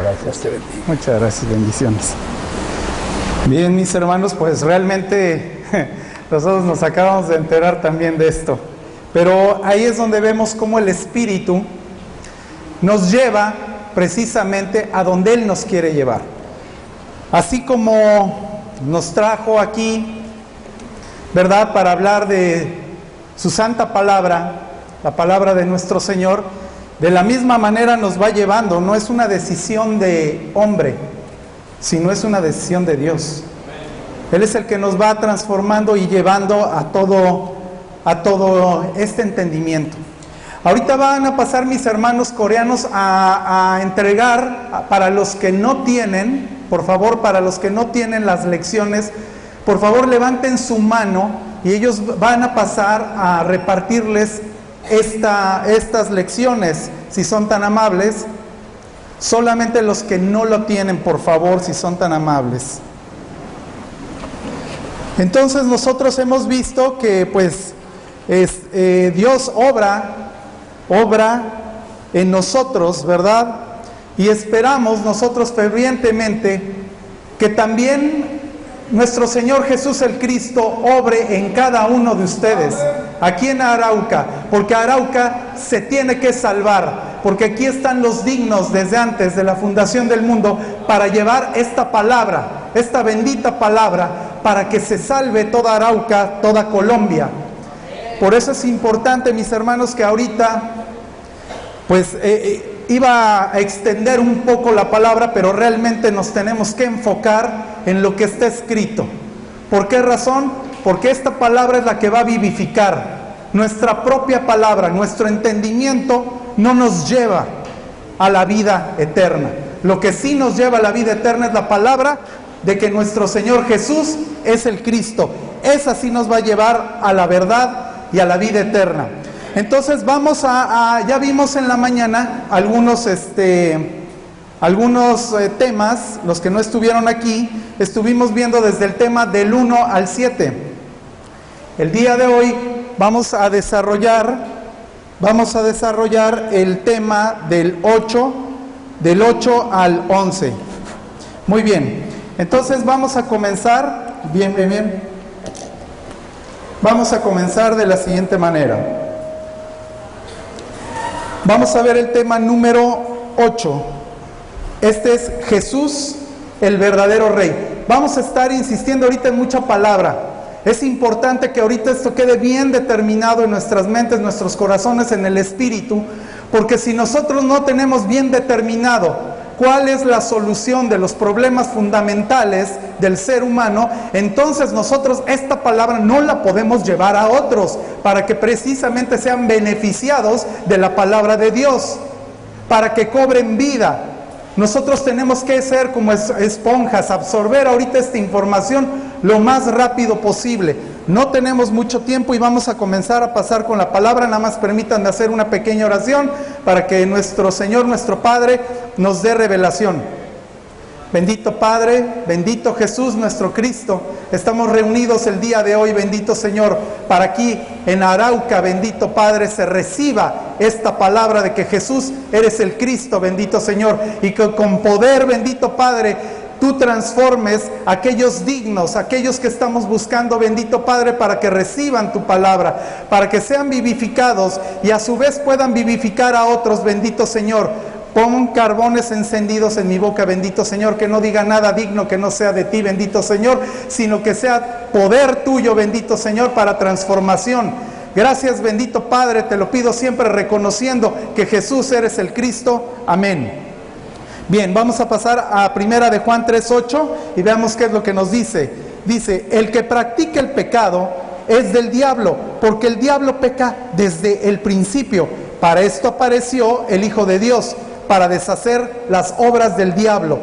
gracias. Muchas gracias, bendiciones. Bien, mis hermanos, pues realmente nosotros nos acabamos de enterar también de esto. Pero ahí es donde vemos cómo el Espíritu nos lleva precisamente a donde Él nos quiere llevar. Así como nos trajo aquí, ¿verdad?, para hablar de su santa palabra, la palabra de nuestro Señor, de la misma manera nos va llevando. No es una decisión de hombre, sino es una decisión de Dios. Él es el que nos va transformando y llevando a todo este entendimiento. Ahorita van a pasar mis hermanos coreanos a entregar para los que no tienen, por favor, para los que no tienen las lecciones, por favor levanten su mano y ellos van a pasar a repartirles estas lecciones, si son tan amables. Solamente los que no lo tienen, por favor, si son tan amables. Entonces nosotros hemos visto que pues Dios obra en nosotros, ¿verdad? Y esperamos nosotros fervientemente que también nuestro Señor Jesús el Cristo obre en cada uno de ustedes, aquí en Arauca, porque Arauca se tiene que salvar, porque aquí están los dignos desde antes de la fundación del mundo para llevar esta palabra, esta bendita palabra, para que se salve toda Arauca, toda Colombia. Por eso es importante, mis hermanos, que ahorita pues iba a extender un poco la palabra, pero realmente nos tenemos que enfocar en lo que está escrito. ¿Por qué razón? Porque esta palabra es la que va a vivificar. Nuestra propia palabra, nuestro entendimiento no nos lleva a la vida eterna. Lo que sí nos lleva a la vida eterna es la palabra de que nuestro Señor Jesús es el Cristo. Esa sí nos va a llevar a la verdad y a la vida eterna. Entonces vamos ya vimos en la mañana algunos temas. Los que no estuvieron aquí, estuvimos viendo desde el tema del 1 al 7. El día de hoy vamos a desarrollar el tema del 8 al 11. Muy bien, entonces vamos a comenzar, bien. Vamos a comenzar de la siguiente manera. Vamos a ver el tema número 8. Este es Jesús, el verdadero Rey. Vamos a estar insistiendo ahorita en mucha palabra. Es importante que ahorita esto quede bien determinado en nuestras mentes, nuestros corazones, en el espíritu, porque si nosotros no tenemos bien determinado cuál es la solución de los problemas fundamentales del ser humano, entonces nosotros esta palabra no la podemos llevar a otros para que precisamente sean beneficiados de la palabra de Dios, para que cobren vida. Nosotros tenemos que ser como esponjas, absorber ahorita esta información lo más rápido posible. No tenemos mucho tiempo y vamos a comenzar a pasar con la palabra. Nada más permítanme hacer una pequeña oración para que nuestro Señor, nuestro Padre, nos dé revelación. Bendito Padre, bendito Jesús, nuestro Cristo, estamos reunidos el día de hoy, bendito Señor, para aquí en Arauca, bendito Padre, se reciba esta palabra de que Jesús eres el Cristo, bendito Señor, y que con poder, bendito Padre, tú transformes a aquellos dignos, aquellos que estamos buscando, bendito Padre, para que reciban tu palabra, para que sean vivificados y a su vez puedan vivificar a otros, bendito Señor. Pon carbones encendidos en mi boca, bendito Señor, que no diga nada digno que no sea de ti, bendito Señor, sino que sea poder tuyo, bendito Señor, para transformación. Gracias, bendito Padre, te lo pido siempre reconociendo que Jesús eres el Cristo. Amén. Bien, vamos a pasar a primera de Juan 3:8 y veamos qué es lo que nos dice. Dice, el que practica el pecado es del diablo, porque el diablo peca desde el principio. Para esto apareció el Hijo de Dios, para deshacer las obras del diablo.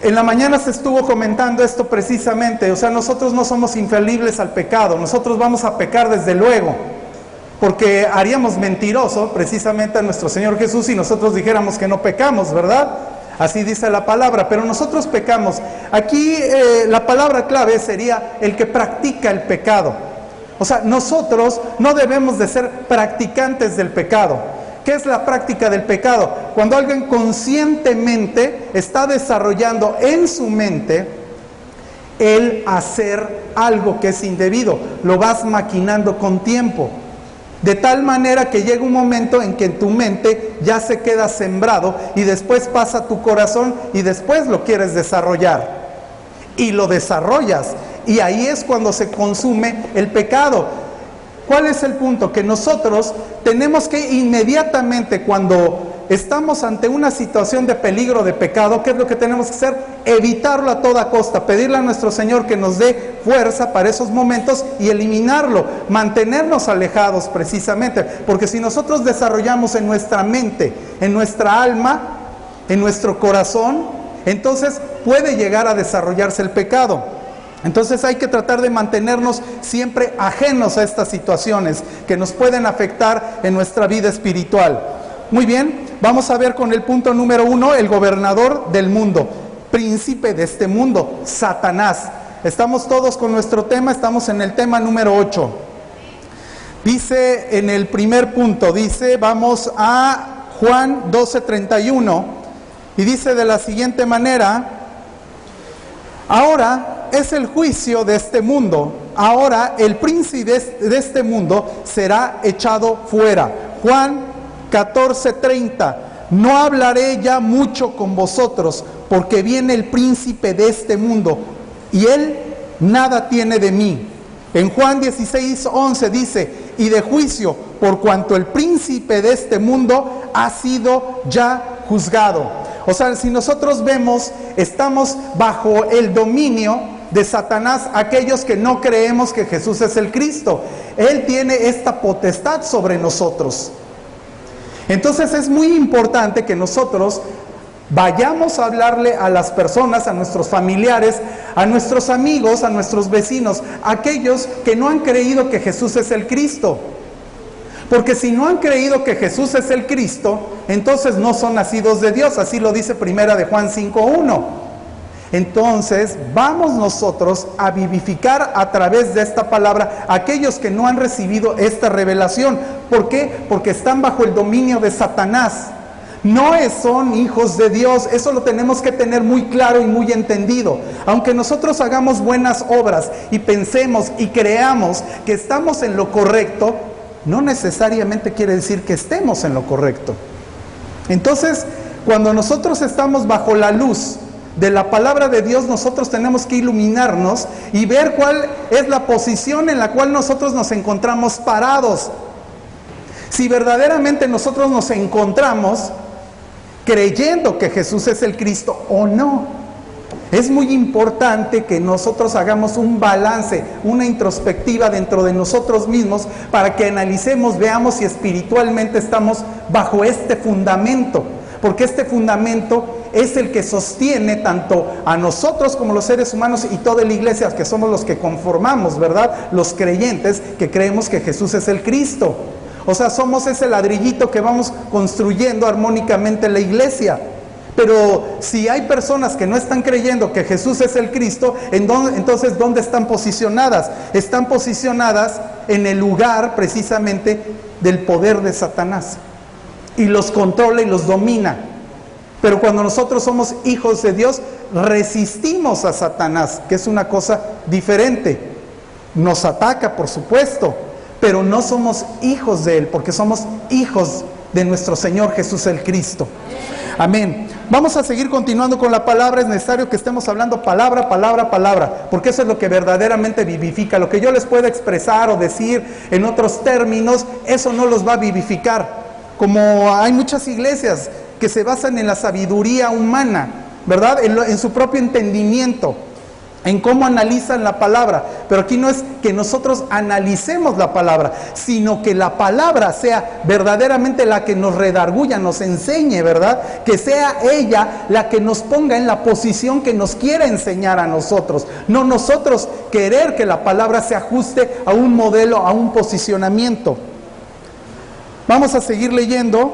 En la mañana se estuvo comentando esto precisamente, o sea, nosotros no somos infalibles al pecado, nosotros vamos a pecar desde luego, porque haríamos mentiroso precisamente a nuestro Señor Jesús si nosotros dijéramos que no pecamos, ¿verdad? Así dice la palabra, pero nosotros pecamos. Aquí la palabra clave sería el que practica el pecado. O sea, nosotros no debemos de ser practicantes del pecado. ¿Qué es la práctica del pecado? Cuando alguien conscientemente está desarrollando en su mente el hacer algo que es indebido. Lo vas maquinando con tiempo. De tal manera que llega un momento en que en tu mente ya se queda sembrado y después pasa a tu corazón y después lo quieres desarrollar. Y lo desarrollas. Y ahí es cuando se consume el pecado. ¿Cuál es el punto? Que nosotros tenemos que inmediatamente, cuando estamos ante una situación de peligro de pecado, ¿qué es lo que tenemos que hacer? Evitarlo a toda costa, pedirle a nuestro Señor que nos dé fuerza para esos momentos y eliminarlo, mantenernos alejados precisamente, porque si nosotros desarrollamos en nuestra mente, en nuestra alma, en nuestro corazón, entonces puede llegar a desarrollarse el pecado. Entonces hay que tratar de mantenernos siempre ajenos a estas situaciones que nos pueden afectar en nuestra vida espiritual. Muy bien, vamos a ver con el punto número 1, el gobernador del mundo, príncipe de este mundo, Satanás. Estamos todos con nuestro tema, estamos en el tema número 8. Dice en el primer punto, vamos a Juan 12:31, y dice de la siguiente manera: ahora es el juicio de este mundo, ahora el príncipe de este mundo será echado fuera. Juan 14:30, no hablaré ya mucho con vosotros, porque viene el príncipe de este mundo, y él nada tiene de mí. En Juan 16:11 dice, y de juicio, por cuanto el príncipe de este mundo ha sido ya juzgado. O sea, si nosotros vemos, estamos bajo el dominio de Satanás, aquellos que no creemos que Jesús es el Cristo. Él tiene esta potestad sobre nosotros. Entonces es muy importante que nosotros vayamos a hablarle a las personas, a nuestros familiares, a nuestros amigos, a nuestros vecinos, a aquellos que no han creído que Jesús es el Cristo. Porque si no han creído que Jesús es el Cristo, entonces no son nacidos de Dios. Así lo dice primera de Juan 5:1. Entonces vamos nosotros a vivificar a través de esta palabra a aquellos que no han recibido esta revelación. ¿Por qué? Porque están bajo el dominio de Satanás. No son hijos de Dios. Eso lo tenemos que tener muy claro y muy entendido. Aunque nosotros hagamos buenas obras y pensemos y creamos que estamos en lo correcto, no necesariamente quiere decir que estemos en lo correcto. Entonces, cuando nosotros estamos bajo la luz de la palabra de Dios, nosotros tenemos que iluminarnos y ver cuál es la posición en la cual nosotros nos encontramos parados. Si verdaderamente nosotros nos encontramos creyendo que Jesús es el Cristo o no. Es muy importante que nosotros hagamos un balance, una introspectiva dentro de nosotros mismos para que analicemos, veamos si espiritualmente estamos bajo este fundamento. Porque este fundamento es el que sostiene tanto a nosotros como los seres humanos y toda la iglesia, que somos los que conformamos, ¿verdad? Los creyentes que creemos que Jesús es el Cristo. O sea, somos ese ladrillito que vamos construyendo armónicamente la iglesia. Pero si hay personas que no están creyendo que Jesús es el Cristo, entonces ¿dónde están posicionadas? Están posicionadas en el lugar precisamente del poder de Satanás. Y los controla y los domina. Pero cuando nosotros somos hijos de Dios, resistimos a Satanás, que es una cosa diferente. Nos ataca, por supuesto, pero no somos hijos de Él, porque somos hijos de nuestro Señor Jesús el Cristo. Amén. Vamos a seguir continuando con la palabra. Es necesario que estemos hablando palabra, palabra, palabra, porque eso es lo que verdaderamente vivifica. Lo que yo les pueda expresar o decir en otros términos, eso no los va a vivificar. Como hay muchas iglesias que se basan en la sabiduría humana, ¿verdad? En su propio entendimiento, en cómo analizan la palabra. Pero aquí no es que nosotros analicemos la palabra, sino que la palabra sea verdaderamente la que nos redarguya, nos enseñe, ¿verdad? Que sea ella la que nos ponga en la posición que nos quiere enseñar a nosotros. No nosotros querer que la palabra se ajuste a un modelo, a un posicionamiento. Vamos a seguir leyendo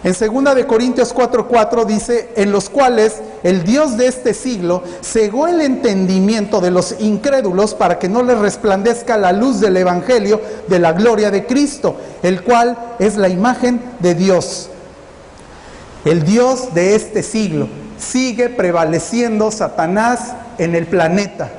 En 2 de Corintios 4:4 dice, en los cuales el Dios de este siglo cegó el entendimiento de los incrédulos para que no les resplandezca la luz del evangelio de la gloria de Cristo, el cual es la imagen de Dios. El Dios de este siglo. Sigue prevaleciendo Satanás en el planeta.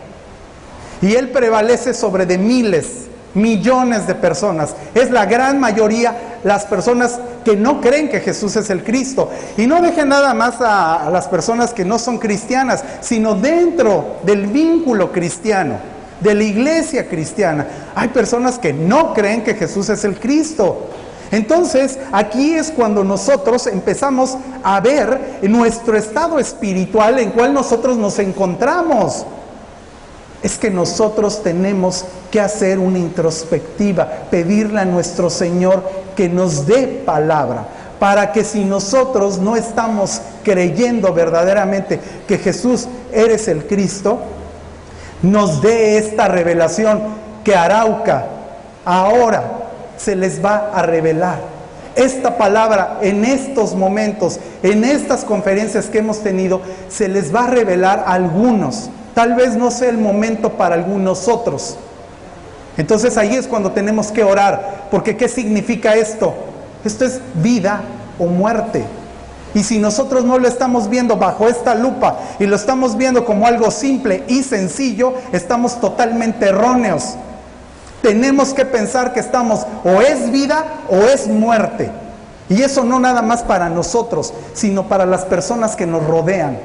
Y él prevalece sobre de miles, millones de personas. Es la gran mayoría las personas que no creen que Jesús es el Cristo. Y no dejen nada más a las personas que no son cristianas, sino dentro del vínculo cristiano, de la iglesia cristiana. Hay personas que no creen que Jesús es el Cristo. Entonces, aquí es cuando nosotros empezamos a ver nuestro estado espiritual en cual nosotros nos encontramos. Es que nosotros tenemos que hacer una introspectiva, pedirle a nuestro Señor que nos dé palabra, para que si nosotros no estamos creyendo verdaderamente que Jesús eres el Cristo, nos dé esta revelación que Arauca ahora se les va a revelar. Esta palabra en estos momentos, en estas conferencias que hemos tenido, se les va a revelar a algunos. Tal vez no sea el momento para algunos otros. Entonces ahí es cuando tenemos que orar, porque ¿qué significa esto? Esto es vida o muerte. Y si nosotros no lo estamos viendo bajo esta lupa y lo estamos viendo como algo simple y sencillo, estamos totalmente erróneos. Tenemos que pensar que estamos o es vida o es muerte. Y eso no nada más para nosotros, sino para las personas que nos rodean.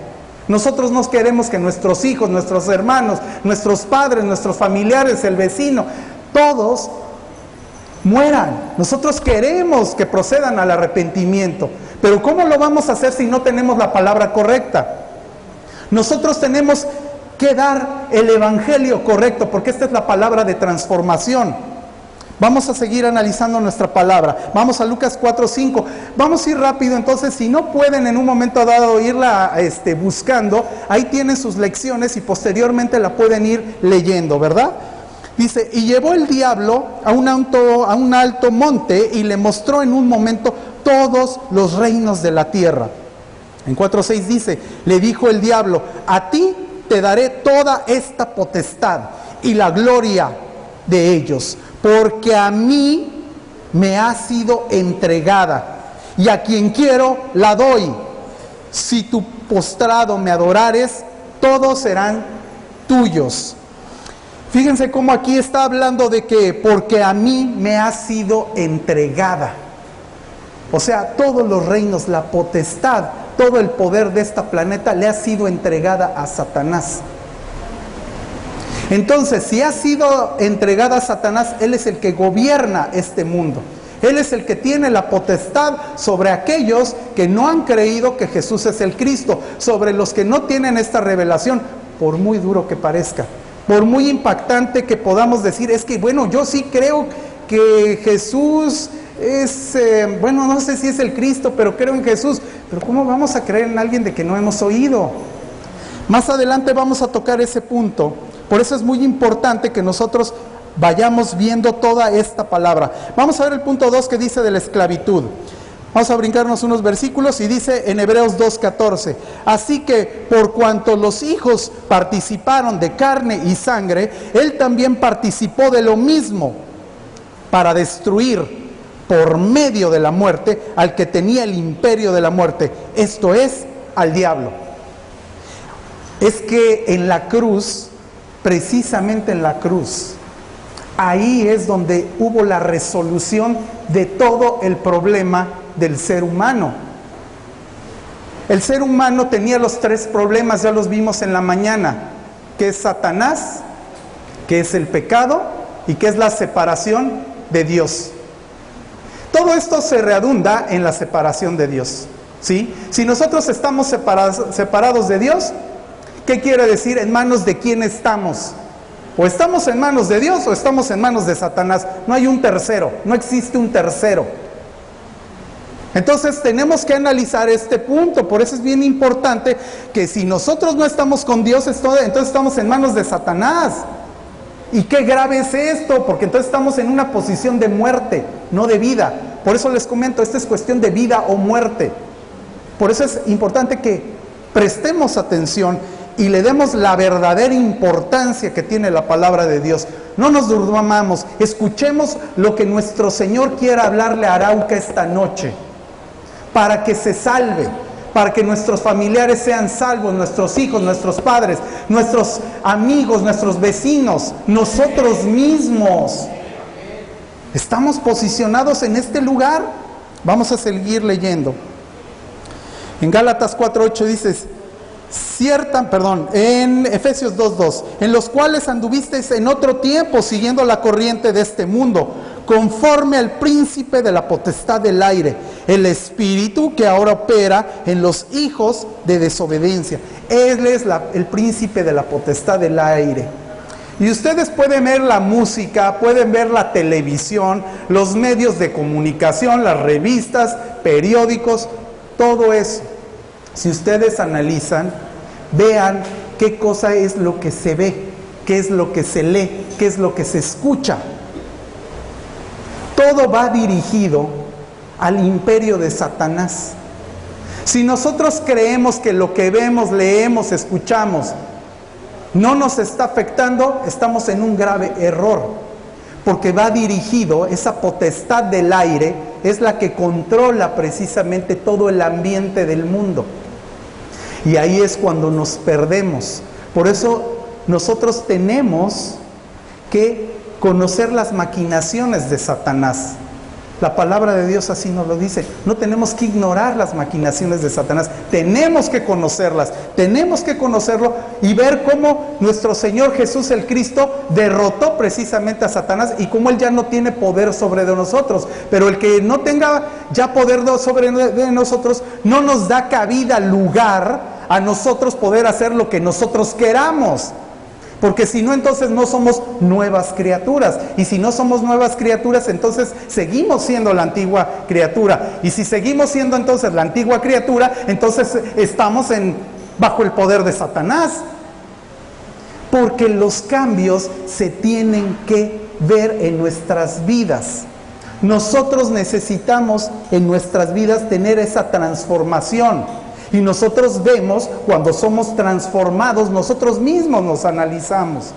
Nosotros no queremos que nuestros hijos, nuestros hermanos, nuestros padres, nuestros familiares, el vecino, todos mueran. Nosotros queremos que procedan al arrepentimiento. Pero ¿cómo lo vamos a hacer si no tenemos la palabra correcta? Nosotros tenemos que dar el evangelio correcto, porque esta es la palabra de transformación. Vamos a seguir analizando nuestra palabra. Vamos a Lucas 4:5. Vamos a ir rápido, entonces si no pueden en un momento dado irla buscando, ahí tienen sus lecciones y posteriormente la pueden ir leyendo, ¿verdad? Dice, y llevó el diablo a un alto monte y le mostró en un momento todos los reinos de la tierra. En 4:6 dice, le dijo el diablo, a ti te daré toda esta potestad y la gloria de ellos, porque a mí me ha sido entregada, y a quien quiero la doy. Si tu postrado me adorares, todos serán tuyos. Fíjense cómo aquí está hablando de que, porque a mí me ha sido entregada. O sea, todos los reinos, la potestad, todo el poder de este planeta le ha sido entregada a Satanás. Entonces, si ha sido entregada a Satanás, él es el que gobierna este mundo. Él es el que tiene la potestad sobre aquellos que no han creído que Jesús es el Cristo, sobre los que no tienen esta revelación, por muy duro que parezca, por muy impactante que podamos decir, es que bueno, yo sí creo que Jesús es, no sé si es el Cristo, pero creo en Jesús. Pero ¿cómo vamos a creer en alguien de que no hemos oído? Más adelante vamos a tocar ese punto. Por eso es muy importante que nosotros vayamos viendo toda esta palabra. Vamos a ver el punto 2 que dice de la esclavitud. Vamos a brincarnos unos versículos y dice en Hebreos 2:14, así que por cuanto los hijos participaron de carne y sangre, él también participó de lo mismo, para destruir por medio de la muerte al que tenía el imperio de la muerte, esto es, al diablo. Es que en la cruz, precisamente en la cruz, ahí es donde hubo la resolución de todo el problema del ser humano. El ser humano tenía los tres problemas, ya los vimos en la mañana, que es Satanás, que es el pecado y que es la separación de Dios. Todo esto se redunda en la separación de Dios, ¿sí? Si nosotros estamos separados de Dios, ¿qué quiere decir? ¿En manos de quién estamos? O estamos en manos de Dios o estamos en manos de Satanás. No hay un tercero, no existe un tercero. Entonces tenemos que analizar este punto. Por eso es bien importante que si nosotros no estamos con Dios, entonces estamos en manos de Satanás. ¿Y qué grave es esto? Porque entonces estamos en una posición de muerte, no de vida. Por eso les comento, esta es cuestión de vida o muerte. Por eso es importante que prestemos atención y le demos la verdadera importancia que tiene la palabra de Dios. No nos durmamos, escuchemos lo que nuestro Señor quiera hablarle a Arauca esta noche, para que se salve, para que nuestros familiares sean salvos, nuestros hijos, nuestros padres, nuestros amigos, nuestros vecinos, nosotros mismos. ¿Estamos posicionados en este lugar? Vamos a seguir leyendo. En Gálatas 4:8 dices, en Efesios 2:2, en los cuales anduvisteis en otro tiempo siguiendo la corriente de este mundo, conforme al príncipe de la potestad del aire, el espíritu que ahora opera en los hijos de desobediencia. Él es el príncipe de la potestad del aire. Y ustedes pueden ver la música, pueden ver la televisión, los medios de comunicación, las revistas, periódicos, todo eso. Si ustedes analizan, vean qué cosa es lo que se ve, qué es lo que se lee, qué es lo que se escucha. Todo va dirigido al imperio de Satanás. Si nosotros creemos que lo que vemos, leemos, escuchamos no nos está afectando, estamos en un grave error, porque va dirigido, esa potestad del aire es la que controla precisamente todo el ambiente del mundo. Y ahí es cuando nos perdemos. Por eso nosotros tenemos que conocer las maquinaciones de Satanás. La palabra de Dios así nos lo dice. No tenemos que ignorar las maquinaciones de Satanás. Tenemos que conocerlas. Tenemos que conocerlo y ver cómo nuestro Señor Jesús el Cristo derrotó precisamente a Satanás y cómo Él ya no tiene poder sobre de nosotros. Pero el que no tenga ya poder sobre de nosotros no nos da cabida, lugar a nosotros poder hacer lo que nosotros queramos. Porque si no, entonces no somos nuevas criaturas. Y si no somos nuevas criaturas, entonces seguimos siendo la antigua criatura. Y si seguimos siendo entonces la antigua criatura, entonces estamos bajo el poder de Satanás. Porque los cambios se tienen que ver en nuestras vidas. Nosotros necesitamos en nuestras vidas tener esa transformación. Y nosotros vemos cuando somos transformados, nosotros mismos nos analizamos.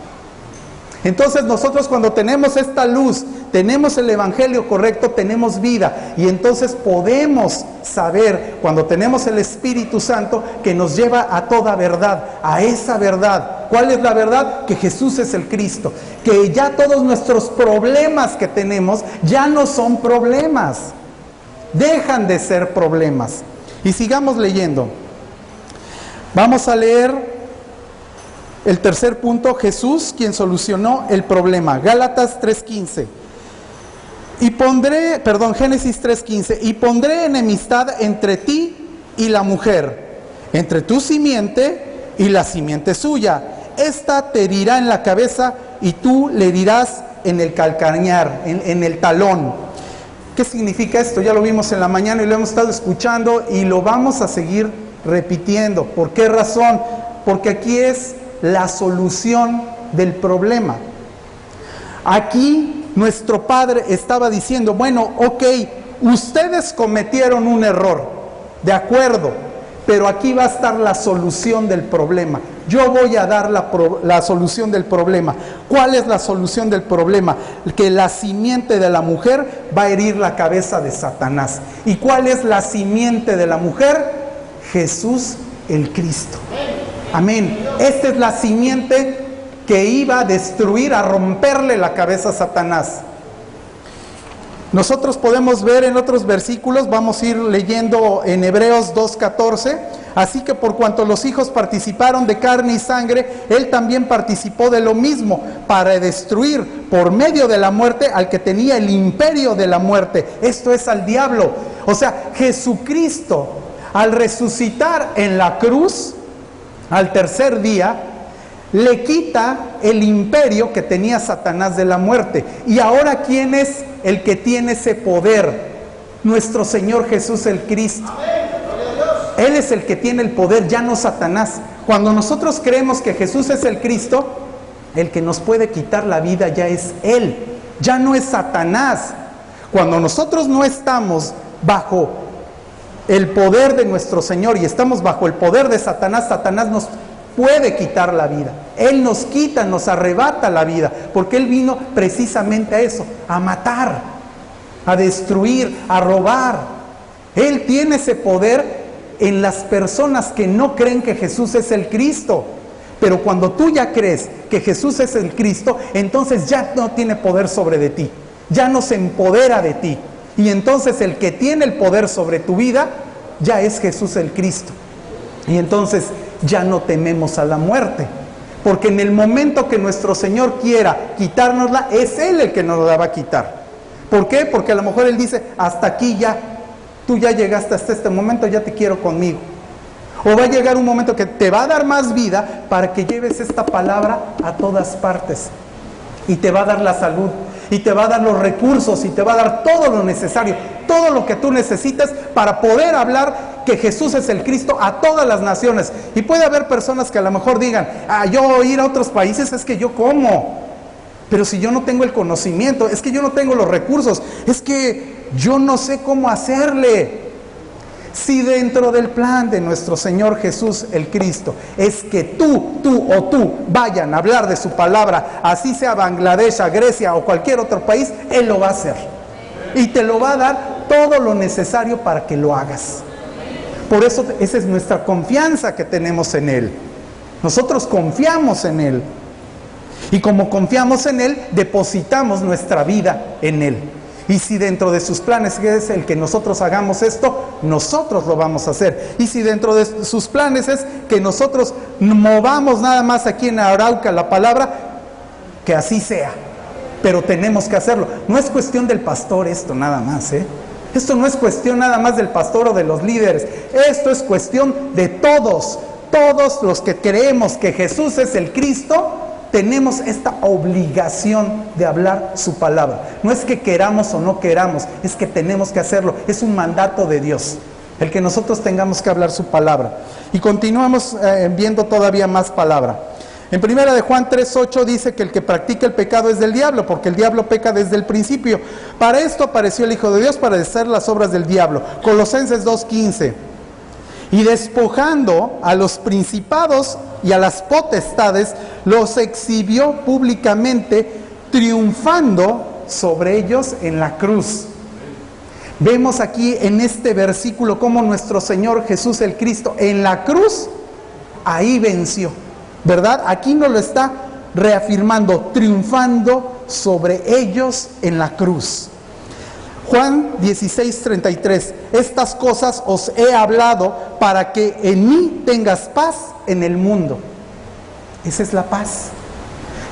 Entonces nosotros cuando tenemos esta luz, tenemos el evangelio correcto, tenemos vida. Y entonces podemos saber, cuando tenemos el Espíritu Santo, que nos lleva a toda verdad, a esa verdad. ¿Cuál es la verdad? Que Jesús es el Cristo. Que ya todos nuestros problemas que tenemos ya no son problemas. Dejan de ser problemas. Y sigamos leyendo. Vamos a leer el tercer punto, Jesús, quien solucionó el problema. Gálatas 3:15. Génesis 3:15. Y pondré enemistad entre ti y la mujer, entre tu simiente y la simiente suya. Esta te herirá en la cabeza y tú le herirás en el calcañar, en el talón. ¿Qué significa esto? Ya lo vimos en la mañana y lo hemos estado escuchando y lo vamos a seguir repitiendo. ¿Por qué razón? Porque aquí es la solución del problema. Aquí nuestro Padre estaba diciendo, bueno, ok, ustedes cometieron un error, de acuerdo, pero aquí va a estar la solución del problema. Yo voy a dar la solución del problema. ¿Cuál es la solución del problema? Que la simiente de la mujer va a herir la cabeza de Satanás. ¿Y cuál es la simiente de la mujer? Jesús el Cristo. Amén. Esta es la simiente que iba a destruir, a romperle la cabeza a Satanás. Nosotros podemos ver en otros versículos, vamos a ir leyendo en Hebreos 2:14, así que por cuanto los hijos participaron de carne y sangre, Él también participó de lo mismo, para destruir por medio de la muerte al que tenía el imperio de la muerte, esto es al diablo. O sea, Jesucristo, al resucitar en la cruz, al tercer día, le quita el imperio que tenía Satanás de la muerte. Y ahora, ¿quién es el que tiene ese poder? Nuestro Señor Jesús el Cristo. Él es el que tiene el poder, ya no Satanás. Cuando nosotros creemos que Jesús es el Cristo, el que nos puede quitar la vida ya es Él, ya no es Satanás. Cuando nosotros no estamos bajo el poder de nuestro Señor y estamos bajo el poder de Satanás, Satanás nos puede quitar la vida. Él nos quita, nos arrebata la vida, porque Él vino precisamente a eso, a matar, a destruir, a robar. Él tiene ese poder en las personas que no creen que Jesús es el Cristo. Pero cuando tú ya crees que Jesús es el Cristo, entonces ya no tiene poder sobre de ti, ya no se empodera de ti. Y entonces el que tiene el poder sobre tu vida ya es Jesús el Cristo. Y entonces ya no tememos a la muerte, porque en el momento que nuestro Señor quiera quitárnosla, es Él el que nos la va a quitar. ¿Por qué? Porque a lo mejor Él dice, hasta aquí ya, tú ya llegaste hasta este momento, ya te quiero conmigo. O va a llegar un momento que te va a dar más vida para que lleves esta palabra a todas partes. Y te va a dar la salud, y te va a dar los recursos, y te va a dar todo lo necesario, todo lo que tú necesitas para poder hablar que Jesús es el Cristo a todas las naciones. Y puede haber personas que a lo mejor digan, yo ir a otros países es que yo como. Pero si yo no tengo el conocimiento, es que yo no tengo los recursos, es que yo no sé cómo hacerle. Si dentro del plan de nuestro Señor Jesús el Cristo es que tú vayan a hablar de su palabra, así sea Bangladesh, a Grecia o cualquier otro país, Él lo va a hacer. Y te lo va a dar todo lo necesario para que lo hagas. Por eso esa es nuestra confianza que tenemos en Él. Nosotros confiamos en Él. Y como confiamos en Él, depositamos nuestra vida en Él. Y si dentro de sus planes es el que nosotros hagamos esto, nosotros lo vamos a hacer. Y si dentro de sus planes es que nosotros movamos nada más aquí en Arauca la palabra, que así sea. Pero tenemos que hacerlo. No es cuestión del pastor esto nada más, ¿eh? Esto no es cuestión nada más del pastor o de los líderes. Esto es cuestión de todos. Todos los que creemos que Jesús es el Cristo, tenemos esta obligación de hablar su palabra. No es que queramos o no queramos, es que tenemos que hacerlo. Es un mandato de Dios, el que nosotros tengamos que hablar su palabra. Y continuamos viendo todavía más palabra. En 1 de Juan 3:8 dice que el que practica el pecado es del diablo, porque el diablo peca desde el principio. Para esto apareció el Hijo de Dios, para deshacer las obras del diablo. Colosenses 2:15. Y despojando a los principados y a las potestades, los exhibió públicamente, triunfando sobre ellos en la cruz. Vemos aquí en este versículo cómo nuestro Señor Jesús el Cristo en la cruz, ahí venció, ¿verdad? Aquí nos lo está reafirmando, triunfando sobre ellos en la cruz. Juan 16:33, estas cosas os he hablado para que en mí tengas paz en el mundo. Esa es la paz,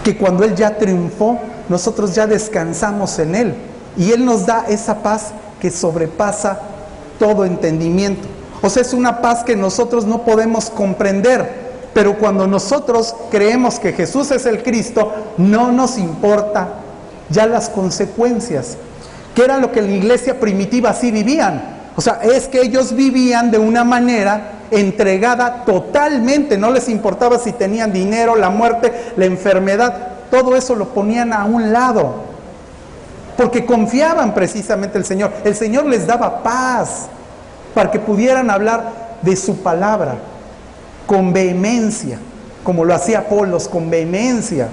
que cuando Él ya triunfó, nosotros ya descansamos en Él, y Él nos da esa paz que sobrepasa todo entendimiento. O sea, es una paz que nosotros no podemos comprender, pero cuando nosotros creemos que Jesús es el Cristo, no nos importa ya las consecuencias, que era lo que en la iglesia primitiva sí vivían. O sea, es que ellos vivían de una manera entregada totalmente, no les importaba si tenían dinero, la muerte, la enfermedad, todo eso lo ponían a un lado, porque confiaban precisamente en el Señor. El Señor les daba paz para que pudieran hablar de su palabra con vehemencia, como lo hacía Apolos, con vehemencia.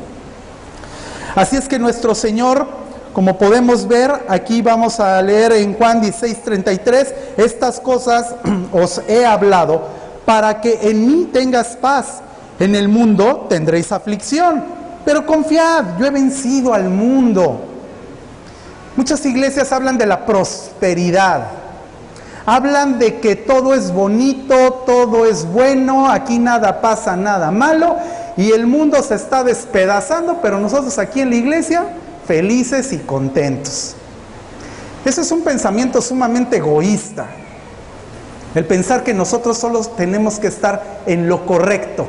Así es que nuestro Señor, como podemos ver, aquí vamos a leer en Juan 16:33, estas cosas os he hablado para que en mí tengas paz. En el mundo tendréis aflicción, pero confiad, yo he vencido al mundo. Muchas iglesias hablan de la prosperidad, hablan de que todo es bonito, todo es bueno, aquí nada pasa, nada malo, y el mundo se está despedazando, pero nosotros aquí en la iglesia felices y contentos. Eso es un pensamiento sumamente egoísta, el pensar que nosotros solo tenemos que estar en lo correcto,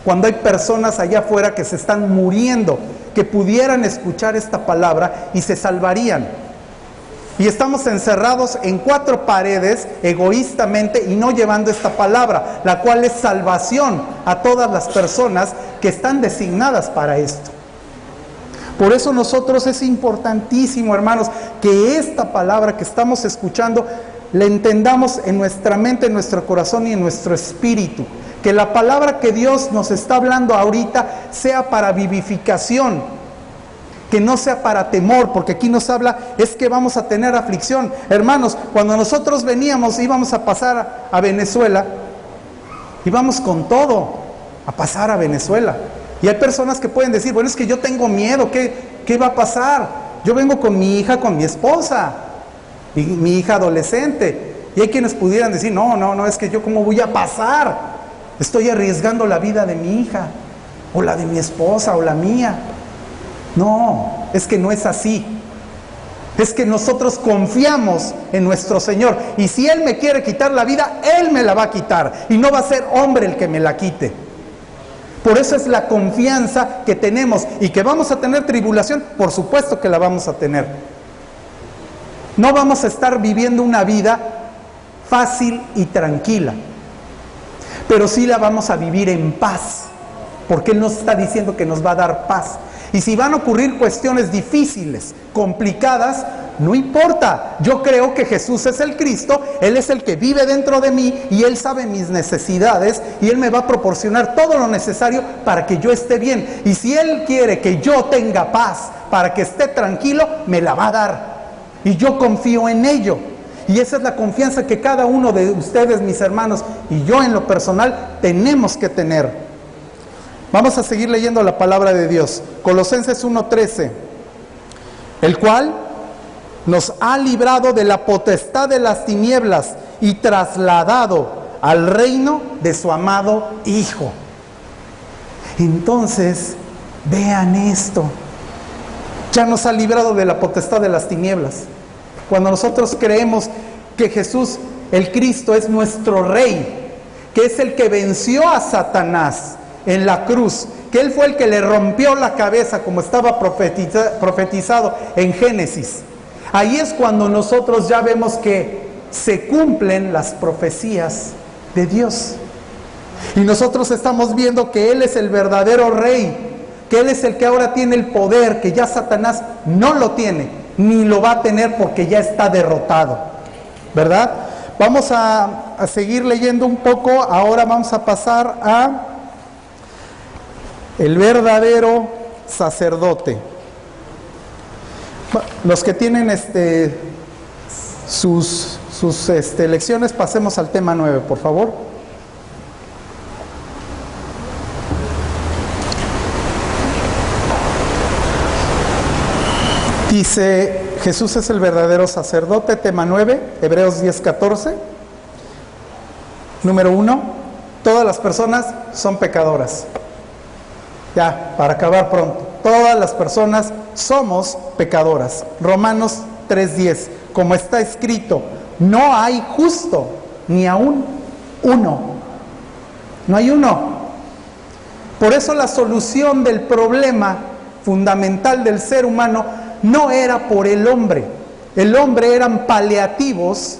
cuando hay personas allá afuera que se están muriendo, que pudieran escuchar esta palabra y se salvarían. Y estamos encerrados en 4 paredes egoístamente y no llevando esta palabra, la cual es salvación a todas las personas que están designadas para esto. Por eso nosotros es importantísimo, hermanos, que esta palabra que estamos escuchando la entendamos en nuestra mente, en nuestro corazón y en nuestro espíritu. Que la palabra que Dios nos está hablando ahorita sea para vivificación, que no sea para temor, porque aquí nos habla, es que vamos a tener aflicción. Hermanos, cuando nosotros íbamos a pasar a Venezuela, íbamos con todo a pasar a Venezuela. Y hay personas que pueden decir, bueno, es que yo tengo miedo, ¿qué va a pasar? Yo vengo con mi hija, con mi esposa, y mi hija adolescente. Y hay quienes pudieran decir, no, es que yo cómo voy a pasar. Estoy arriesgando la vida de mi hija, o la de mi esposa, o la mía. No, es que no es así. Es que nosotros confiamos en nuestro Señor. Y si Él me quiere quitar la vida, Él me la va a quitar. Y no va a ser hombre el que me la quite. Por eso es la confianza que tenemos. Y que vamos a tener tribulación, por supuesto que la vamos a tener. No vamos a estar viviendo una vida fácil y tranquila. Pero sí la vamos a vivir en paz. Porque Él nos está diciendo que nos va a dar paz. Y si van a ocurrir cuestiones difíciles, complicadas, no importa. Yo creo que Jesús es el Cristo, Él es el que vive dentro de mí y Él sabe mis necesidades y Él me va a proporcionar todo lo necesario para que yo esté bien. Y si Él quiere que yo tenga paz para que esté tranquilo, me la va a dar. Y yo confío en ello. Y esa es la confianza que cada uno de ustedes, mis hermanos, y yo en lo personal, tenemos que tener. Vamos a seguir leyendo la palabra de Dios. Colosenses 1:13, el cual nos ha librado de la potestad de las tinieblas y trasladado al reino de su amado Hijo. Entonces, vean esto. Ya nos ha librado de la potestad de las tinieblas. Cuando nosotros creemos que Jesús, el Cristo, es nuestro Rey, que es el que venció a Satanás en la cruz, que Él fue el que le rompió la cabeza, como estaba profetizado en Génesis. Ahí es cuando nosotros ya vemos que se cumplen las profecías de Dios. Y nosotros estamos viendo que Él es el verdadero Rey, que Él es el que ahora tiene el poder, que ya Satanás no lo tiene, ni lo va a tener porque ya está derrotado, ¿verdad? Vamos a seguir leyendo un poco. Ahora vamos a pasar a el verdadero sacerdote. Los que tienen sus lecciones, pasemos al tema 9, por favor. Dice, Jesús es el verdadero sacerdote, tema 9, Hebreos 10:14. Número 1, todas las personas son pecadoras. Ya, para acabar pronto, todas las personas somos pecadoras. Romanos 3:10, como está escrito, no hay justo, ni aún uno. No hay uno. Por eso la solución del problema fundamental del ser humano no era por el hombre. El hombre eran paliativos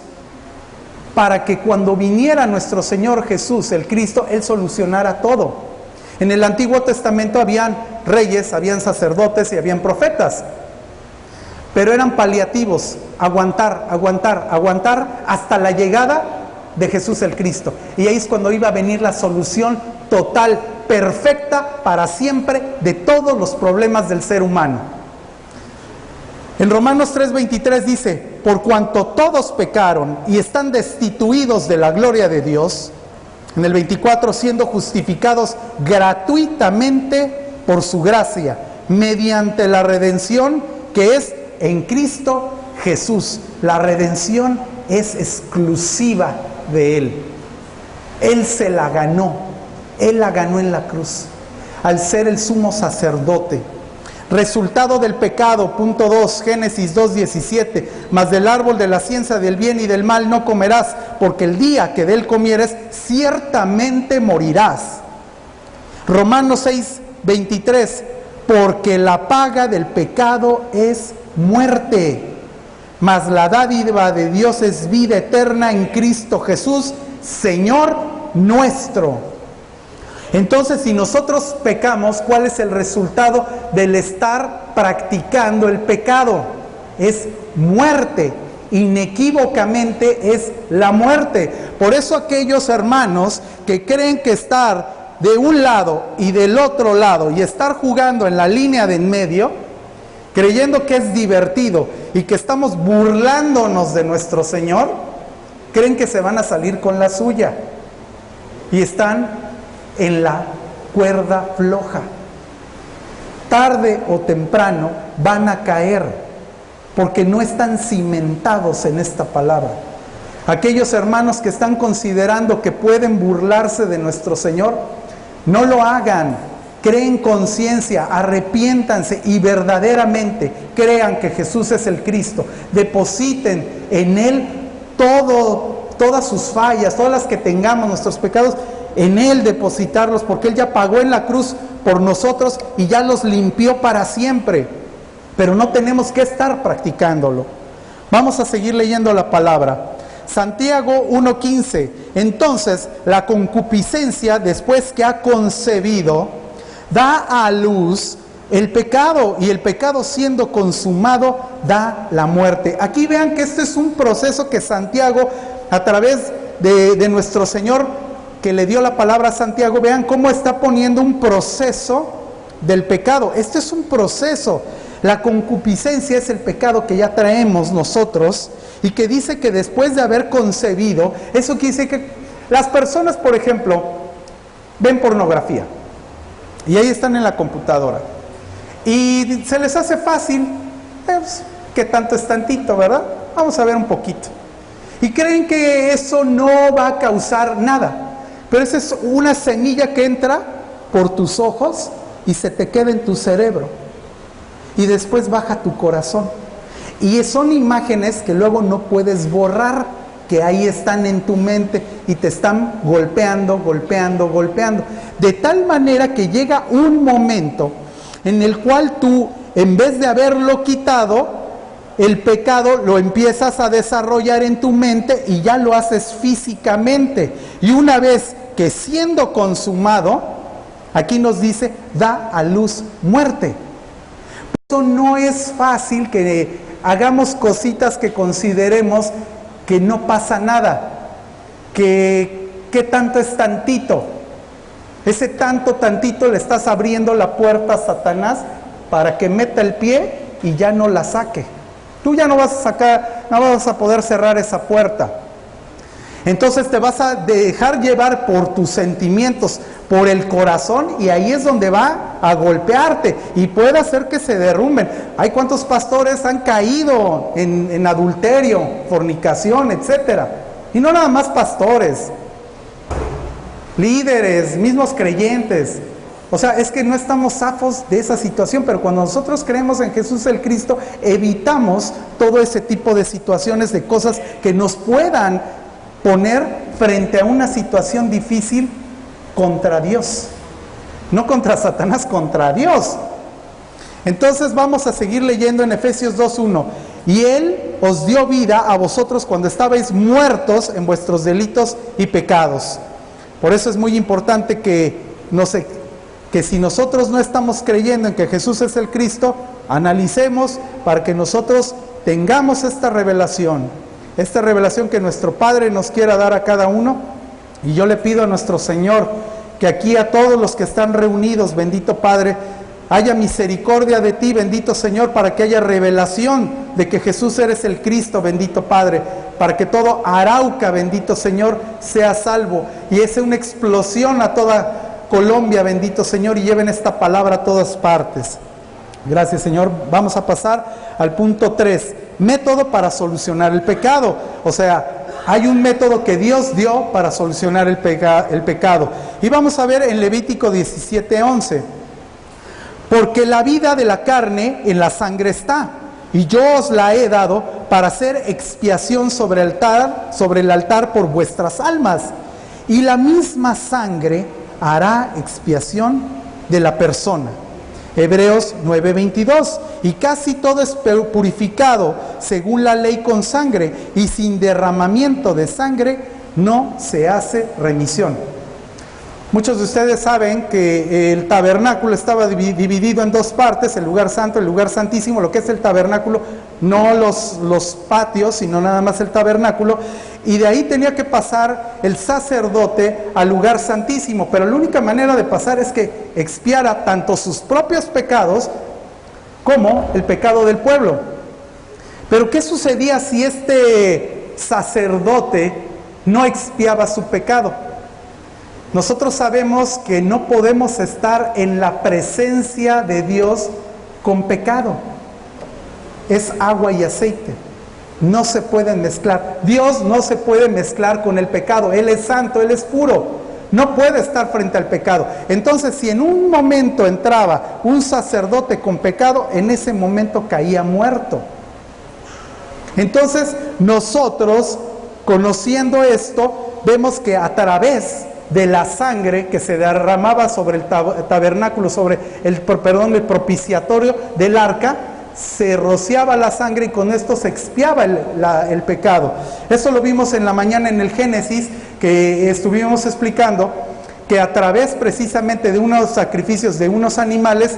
para que cuando viniera nuestro Señor Jesús, el Cristo, Él solucionara todo. En el Antiguo Testamento habían reyes, habían sacerdotes y habían profetas. Pero eran paliativos, aguantar hasta la llegada de Jesús el Cristo. Y ahí es cuando iba a venir la solución total, perfecta, para siempre, de todos los problemas del ser humano. En Romanos 3:23 dice, por cuanto todos pecaron y están destituidos de la gloria de Dios, en el 24, siendo justificados gratuitamente por su gracia, mediante la redención que es en Cristo Jesús. La redención es exclusiva de Él. Él se la ganó. Él la ganó en la cruz, al ser el sumo sacerdote. Resultado del pecado, punto 2, Génesis 2:17, mas del árbol de la ciencia del bien y del mal no comerás, porque el día que de él comieres, ciertamente morirás. Romanos 6:23, porque la paga del pecado es muerte, mas la dádiva de Dios es vida eterna en Cristo Jesús, Señor nuestro. Entonces, si nosotros pecamos, ¿cuál es el resultado del estar practicando el pecado. Es muerte, inequívocamente es la muerte. Por eso aquellos hermanos que creen que estar de un lado y del otro lado y estar jugando en la línea de en medio, creyendo que es divertido y que estamos burlándonos de nuestro Señor, creen que se van a salir con la suya y están en la cuerda floja. Tarde o temprano van a caer porque no están cimentados en esta palabra. Aquellos hermanos que están considerando que pueden burlarse de nuestro Señor, no lo hagan. Creen conciencia, arrepiéntanse y verdaderamente crean que Jesús es el Cristo. Depositen en Él todas sus fallas, todas las que tengamos, nuestros pecados, en Él depositarlos, porque Él ya pagó en la cruz por nosotros y ya los limpió para siempre. Pero no tenemos que estar practicándolo. Vamos a seguir leyendo la palabra. Santiago 1:15. Entonces, la concupiscencia, después que ha concebido, da a luz el pecado, y el pecado siendo consumado da la muerte. Aquí vean que este es un proceso que Santiago, a través de nuestro Señor, que le dio la palabra a Santiago, vean cómo está poniendo un proceso del pecado. Este es un proceso. La concupiscencia es el pecado que ya traemos nosotros y que dice que después de haber concebido, eso quiere decir que las personas, por ejemplo, ven pornografía y ahí están en la computadora y se les hace fácil, pues, que tanto es tantito, ¿verdad? Vamos a ver un poquito. Y creen que eso no va a causar nada, pero esa es una semilla que entra por tus ojos y se te queda en tu cerebro. Y después baja tu corazón. Y son imágenes que luego no puedes borrar, que ahí están en tu mente y te están golpeando. De tal manera que llega un momento en el cual tú, en vez de haberlo quitado, el pecado lo empiezas a desarrollar en tu mente y ya lo haces físicamente. Y una vez que siendo consumado, aquí nos dice, da a luz muerte. No es fácil que hagamos cositas que consideremos que no pasa nada, que tanto es tantito. Ese tantito le estás abriendo la puerta a Satanás para que meta el pie y ya no la saque. Tú ya no vas a poder cerrar esa puerta. Entonces te vas a dejar llevar por tus sentimientos, por el corazón, y ahí es donde va a golpearte y puede hacer que se derrumben. Hay cuántos pastores han caído en adulterio, fornicación, etcétera. Y no nada más pastores, líderes, mismos creyentes. O sea, es que no estamos zafos de esa situación, pero cuando nosotros creemos en Jesús el Cristo, evitamos todo ese tipo de situaciones, de cosas que nos puedan poner frente a una situación difícil contra Dios. No contra Satanás, contra Dios. Entonces vamos a seguir leyendo en Efesios 2:1. Y Él os dio vida a vosotros cuando estabais muertos en vuestros delitos y pecados. Por eso es muy importante que si nosotros no estamos creyendo en que Jesús es el Cristo, analicemos para que nosotros tengamos esta revelación que nuestro Padre nos quiera dar a cada uno. Y yo le pido a nuestro Señor que aquí a todos los que están reunidos, bendito Padre, haya misericordia de ti, bendito Señor, para que haya revelación de que Jesús eres el Cristo, bendito Padre, para que todo Arauca, bendito Señor, sea salvo y es una explosión a toda Colombia, bendito Señor, y lleven esta palabra a todas partes. Gracias, Señor. Vamos a pasar al punto 3. Método para solucionar el pecado. O sea, hay un método que Dios dio para solucionar el pecado. Y vamos a ver en Levítico 17:11. Porque la vida de la carne en la sangre está, y yo os la he dado para hacer expiación sobre el altar por vuestras almas. Y la misma sangre hará expiación de la persona. Hebreos 9:22. Y casi todo es purificado según la ley con sangre, y sin derramamiento de sangre no se hace remisión. Muchos de ustedes saben que el tabernáculo estaba dividido en dos partes, el lugar santo, el lugar santísimo, lo que es el tabernáculo, no los patios, sino nada más el tabernáculo, y de ahí tenía que pasar el sacerdote al lugar santísimo, pero la única manera de pasar es que expiara tanto sus propios pecados como el pecado del pueblo. Pero ¿qué sucedía si este sacerdote no expiaba su pecado? Nosotros sabemos que no podemos estar en la presencia de Dios con pecado. Es agua y aceite. No se pueden mezclar. Dios no se puede mezclar con el pecado. Él es santo, Él es puro. No puede estar frente al pecado. Entonces, si en un momento entraba un sacerdote con pecado, en ese momento caía muerto. Entonces, nosotros, conociendo esto, vemos que a través de la sangre que se derramaba sobre el tabernáculo, sobre el propiciatorio del arca, se rociaba la sangre y con esto se expiaba el pecado. Eso lo vimos en la mañana en el Génesis, que estuvimos explicando que a través precisamente de unos sacrificios de unos animales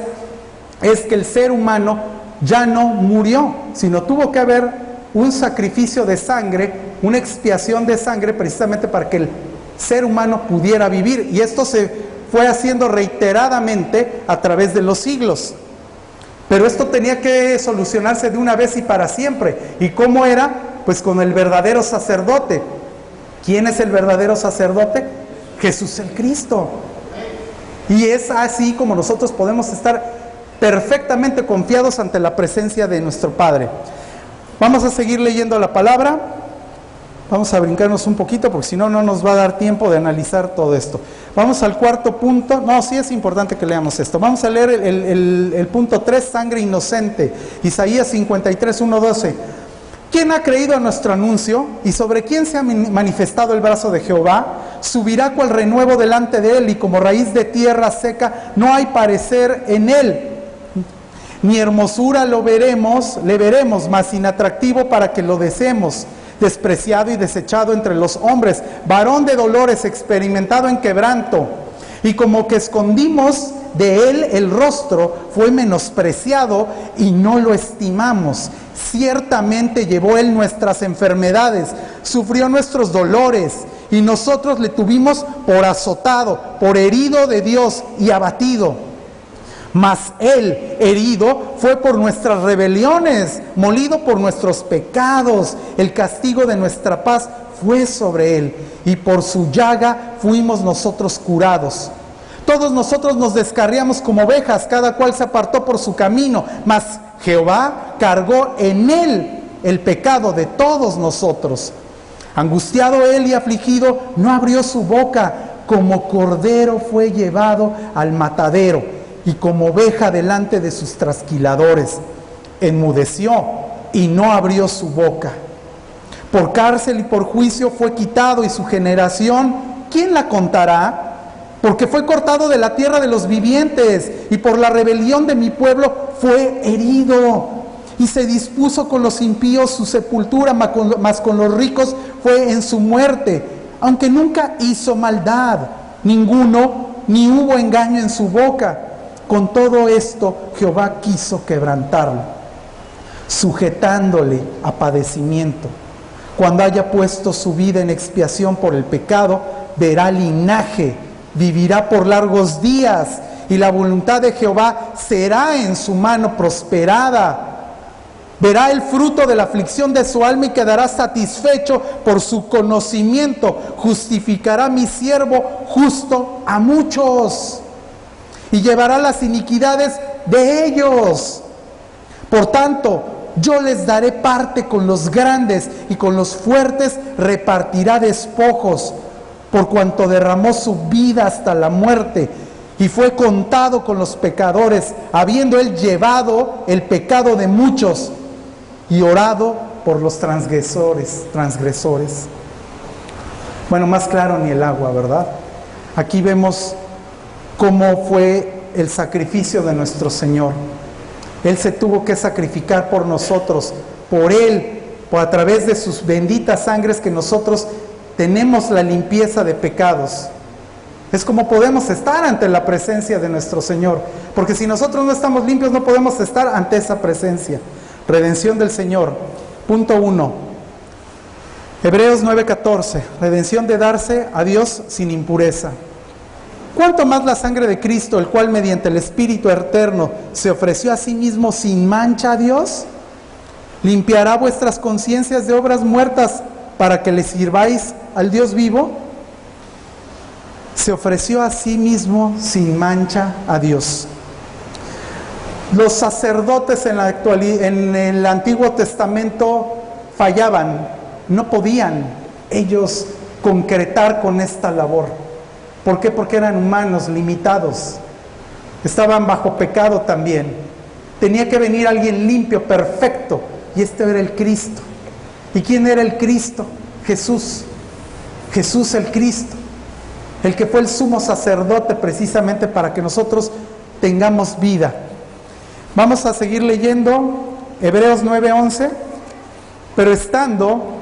es que el ser humano ya no murió, sino tuvo que haber un sacrificio de sangre, una expiación de sangre precisamente para que el ser humano pudiera vivir, y esto se fue haciendo reiteradamente a través de los siglos. Pero esto tenía que solucionarse de una vez y para siempre. ¿Y cómo era? Pues con el verdadero sacerdote. ¿Quién es el verdadero sacerdote? Jesús el Cristo. Y es así como nosotros podemos estar perfectamente confiados ante la presencia de nuestro Padre. Vamos a seguir leyendo la palabra. Vamos a brincarnos un poquito porque si no, no nos va a dar tiempo de analizar todo esto. Vamos al cuarto punto. No, sí es importante que leamos esto. Vamos a leer el punto 3, sangre inocente. Isaías 53, 1-12. ¿Quién ha creído a nuestro anuncio? ¿Y sobre quién se ha manifestado el brazo de Jehová? Subirá cual renuevo delante de él, y como raíz de tierra seca no hay parecer en él. Ni hermosura le veremos, mas inatractivo para que lo deseemos. Despreciado y desechado entre los hombres, varón de dolores, experimentado en quebranto, y como que escondimos de él el rostro, fue menospreciado y no lo estimamos. Ciertamente llevó él nuestras enfermedades, sufrió nuestros dolores, y nosotros le tuvimos por azotado, por herido de Dios y abatido. Mas él, herido, fue por nuestras rebeliones, molido por nuestros pecados. El castigo de nuestra paz fue sobre él, y por su llaga fuimos nosotros curados. Todos nosotros nos descarriamos como ovejas, cada cual se apartó por su camino, mas Jehová cargó en él el pecado de todos nosotros. Angustiado él y afligido, no abrió su boca, como cordero fue llevado al matadero, y como oveja delante de sus trasquiladores. Enmudeció y no abrió su boca. Por cárcel y por juicio fue quitado, y su generación, ¿quién la contará? Porque fue cortado de la tierra de los vivientes, y por la rebelión de mi pueblo fue herido. Y se dispuso con los impíos su sepultura, mas con los ricos fue en su muerte. Aunque nunca hizo maldad, ninguno, ni hubo engaño en su boca. Con todo esto, Jehová quiso quebrantarlo, sujetándole a padecimiento. Cuando haya puesto su vida en expiación por el pecado, verá linaje, vivirá por largos días, y la voluntad de Jehová será en su mano prosperada. Verá el fruto de la aflicción de su alma y quedará satisfecho por su conocimiento. Justificará mi siervo justo a muchos, y llevará las iniquidades de ellos. Por tanto, yo les daré parte con los grandes, y con los fuertes repartirá despojos, por cuanto derramó su vida hasta la muerte, y fue contado con los pecadores, habiendo él llevado el pecado de muchos, y orado por los transgresores. Bueno, más claro ni el agua, ¿verdad? Aquí vemos cómo fue el sacrificio de nuestro Señor. Él se tuvo que sacrificar por nosotros, por Él, a través de sus benditas sangres, que nosotros tenemos la limpieza de pecados. Es como podemos estar ante la presencia de nuestro Señor. Porque si nosotros no estamos limpios, no podemos estar ante esa presencia. Redención del Señor. Punto 1. Hebreos 9:14. Redención de darse a Dios sin impureza. ¿Cuánto más la sangre de Cristo, el cual mediante el Espíritu eterno se ofreció a sí mismo sin mancha a Dios, limpiará vuestras conciencias de obras muertas para que le sirváis al Dios vivo? Se ofreció a sí mismo sin mancha a Dios. Los sacerdotes en el Antiguo Testamento fallaban, no podían ellos concretar con esta labor. ¿Por qué? Porque eran humanos, limitados. Estaban bajo pecado también. Tenía que venir alguien limpio, perfecto. Y este era el Cristo. ¿Y quién era el Cristo? Jesús. Jesús el Cristo. El que fue el sumo sacerdote precisamente para que nosotros tengamos vida. Vamos a seguir leyendo Hebreos 9:11. Pero estando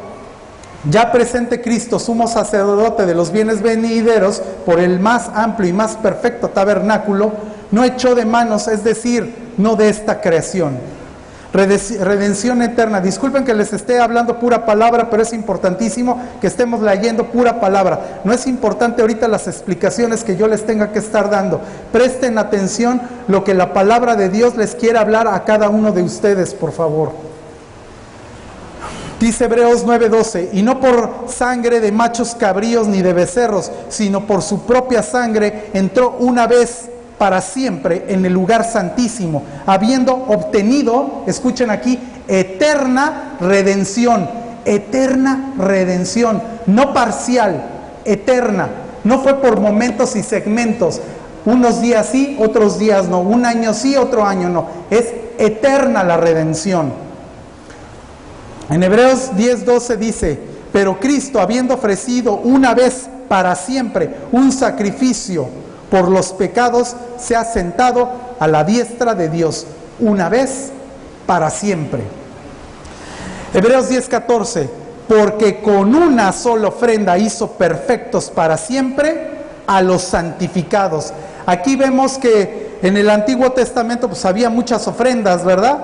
ya presente Cristo, sumo sacerdote de los bienes venideros, por el más amplio y más perfecto tabernáculo, no echó de manos, es decir, no de esta creación. Redención eterna. Disculpen que les esté hablando pura palabra, pero es importantísimo que estemos leyendo pura palabra. No es importante ahorita las explicaciones que yo les tenga que estar dando. Presten atención lo que la palabra de Dios les quiere hablar a cada uno de ustedes, por favor. Dice Hebreos 9:12, y no por sangre de machos cabríos ni de becerros, sino por su propia sangre entró una vez para siempre en el lugar santísimo, habiendo obtenido, escuchen aquí, eterna redención, no parcial, eterna. No fue por momentos y segmentos, unos días sí, otros días no, un año sí, otro año no, es eterna la redención. En Hebreos 10:12 dice, pero Cristo, habiendo ofrecido una vez para siempre un sacrificio por los pecados, se ha sentado a la diestra de Dios, una vez para siempre. Hebreos 10:14, porque con una sola ofrenda hizo perfectos para siempre a los santificados. Aquí vemos que en el Antiguo Testamento pues había muchas ofrendas, ¿verdad?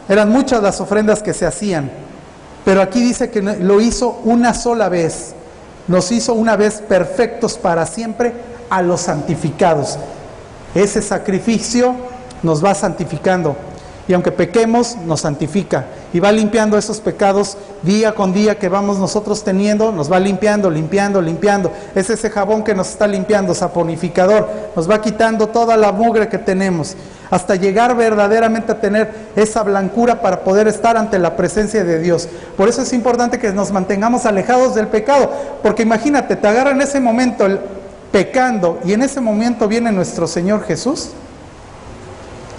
Eran muchas las ofrendas que se hacían. Pero aquí dice que lo hizo una sola vez. Nos hizo una vez perfectos para siempre a los santificados. Ese sacrificio nos va santificando. Y aunque pequemos, nos santifica. Y va limpiando esos pecados día con día que vamos nosotros teniendo. Nos va limpiando. Es ese jabón que nos está limpiando, saponificador. Nos va quitando toda la mugre que tenemos. Hasta llegar verdaderamente a tener esa blancura para poder estar ante la presencia de Dios. Por eso es importante que nos mantengamos alejados del pecado. Porque imagínate, te agarra en ese momento pecando y en ese momento viene nuestro Señor Jesús.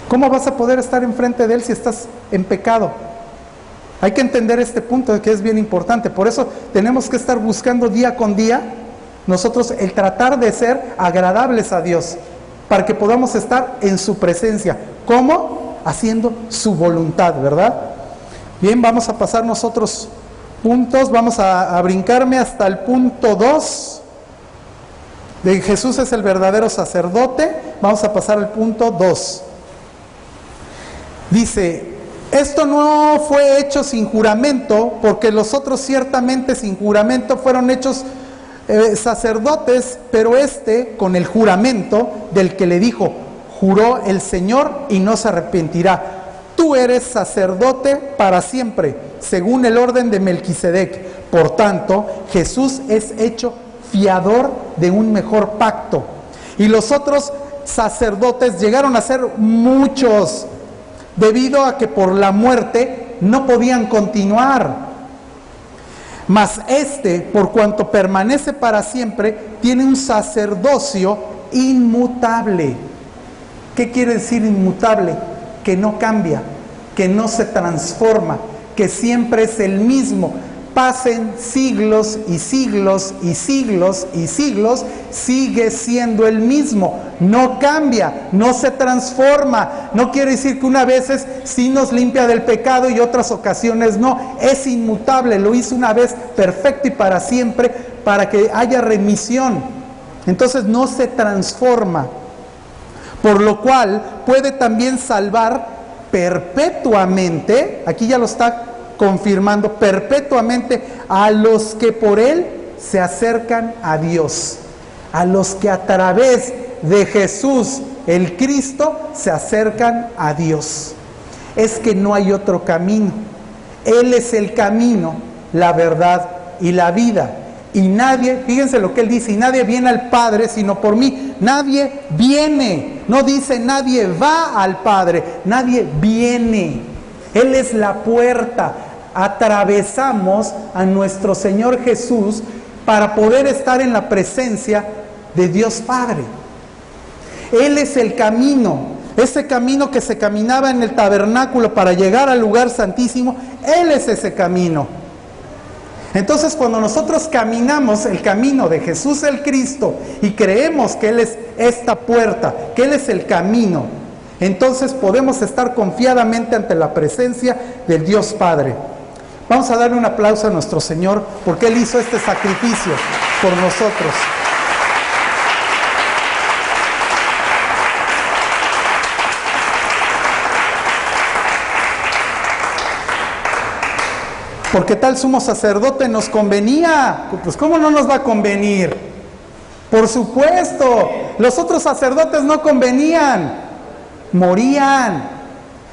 ¿Cómo vas a poder estar enfrente de Él si estás en pecado? Hay que entender este punto que es bien importante. Por eso tenemos que estar buscando día con día nosotros el tratar de ser agradables a Dios, para que podamos estar en su presencia. ¿Cómo? Haciendo su voluntad, ¿verdad? Bien, vamos a pasar nosotros puntos. Vamos a brincarme hasta el punto 2. De Jesús es el verdadero sacerdote. Vamos a pasar al punto 2. Dice, esto no fue hecho sin juramento, porque los otros ciertamente sin juramento fueron hechos sacerdotes, pero con el juramento del que le dijo, juró el Señor y no se arrepentirá. Tú eres sacerdote para siempre, según el orden de Melquisedec. Por tanto, Jesús es hecho fiador de un mejor pacto. Y los otros sacerdotes llegaron a ser muchos, debido a que por la muerte no podían continuar. Mas por cuanto permanece para siempre, tiene un sacerdocio inmutable. ¿Qué quiere decir inmutable? Que no cambia, que no se transforma, que siempre es el mismo. Pasen siglos y siglos y siglos y siglos, sigue siendo el mismo, no cambia, no se transforma. No quiere decir que una vez sí nos limpia del pecado y otras ocasiones no, es inmutable, lo hizo una vez perfecto y para siempre, para que haya remisión. entonces no se transforma, por lo cual puede también salvar perpetuamente, aquí ya lo está confirmando, perpetuamente a los que por Él se acercan a Dios, a los que a través de Jesús, el Cristo, se acercan a Dios. Es que no hay otro camino. Él es el camino, la verdad y la vida. Y nadie, fíjense lo que Él dice, y nadie viene al Padre sino por mí. Nadie viene, no dice nadie va al Padre, nadie viene. Él es la puerta. Atravesamos a nuestro Señor Jesús para poder estar en la presencia de Dios Padre. Él es el camino, ese camino que se caminaba en el tabernáculo para llegar al lugar santísimo. Él es ese camino. Entonces, cuando nosotros caminamos el camino de Jesús el Cristo y creemos que Él es esta puerta, que Él es el camino, entonces podemos estar confiadamente ante la presencia del Dios Padre. Vamos a darle un aplauso a nuestro Señor porque Él hizo este sacrificio por nosotros. Porque tal sumo sacerdote nos convenía. Pues ¿cómo no nos va a convenir? Por supuesto, los otros sacerdotes no convenían, morían.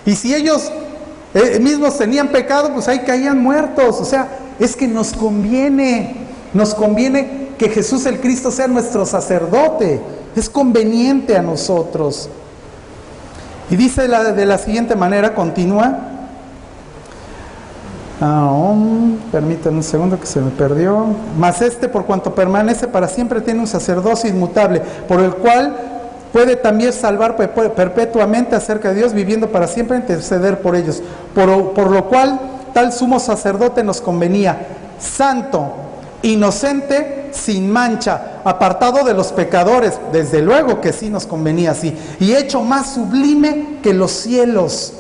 Y si ellos mismos tenían pecado, pues ahí caían muertos. O sea, es que nos conviene que Jesús el Cristo sea nuestro sacerdote. Es conveniente a nosotros. Y dice de la siguiente manera, continúa. Permítanme un segundo que se me perdió. Mas por cuanto permanece para siempre, tiene un sacerdocio inmutable, por el cual puede también salvar perpetuamente acerca de Dios, viviendo para siempre, interceder por ellos. Por lo cual tal sumo sacerdote nos convenía, santo, inocente, sin mancha, apartado de los pecadores. Desde luego que sí nos convenía así, y hecho más sublime que los cielos,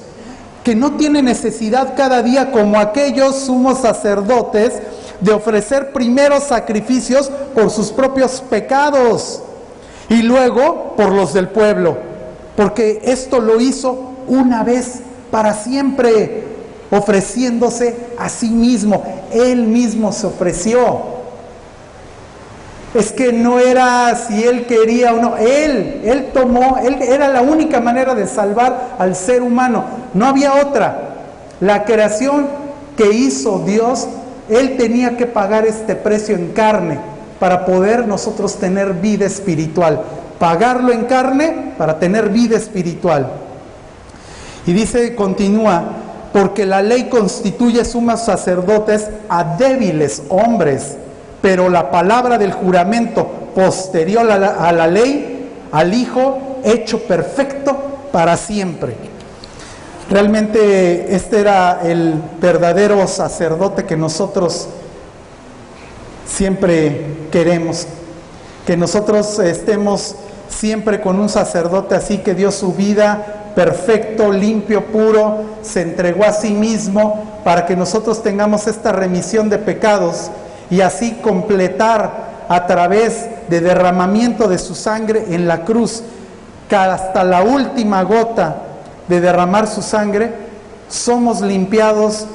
que no tiene necesidad cada día, como aquellos sumos sacerdotes, de ofrecer primeros sacrificios por sus propios pecados y luego por los del pueblo, porque esto lo hizo una vez para siempre, ofreciéndose a sí mismo. Él mismo se ofreció. Es que no era si Él quería o no, Él era la única manera de salvar al ser humano, no había otra. La creación que hizo Dios, Él tenía que pagar este precio en carne para poder nosotros tener vida espiritual, pagarlo en carne para tener vida espiritual. Y dice, continúa, porque la ley constituye sumos sacerdotes a débiles hombres, pero la palabra del juramento posterior a la ley, al Hijo hecho perfecto para siempre. Realmente este era el verdadero sacerdote que nosotros siempre queremos, que nosotros estemos siempre con un sacerdote así, que dio su vida perfecto, limpio, puro, se entregó a sí mismo para que nosotros tengamos esta remisión de pecados y así completar a través de derramamiento de su sangre en la cruz, que hasta la última gota de derramar su sangre, somos limpiados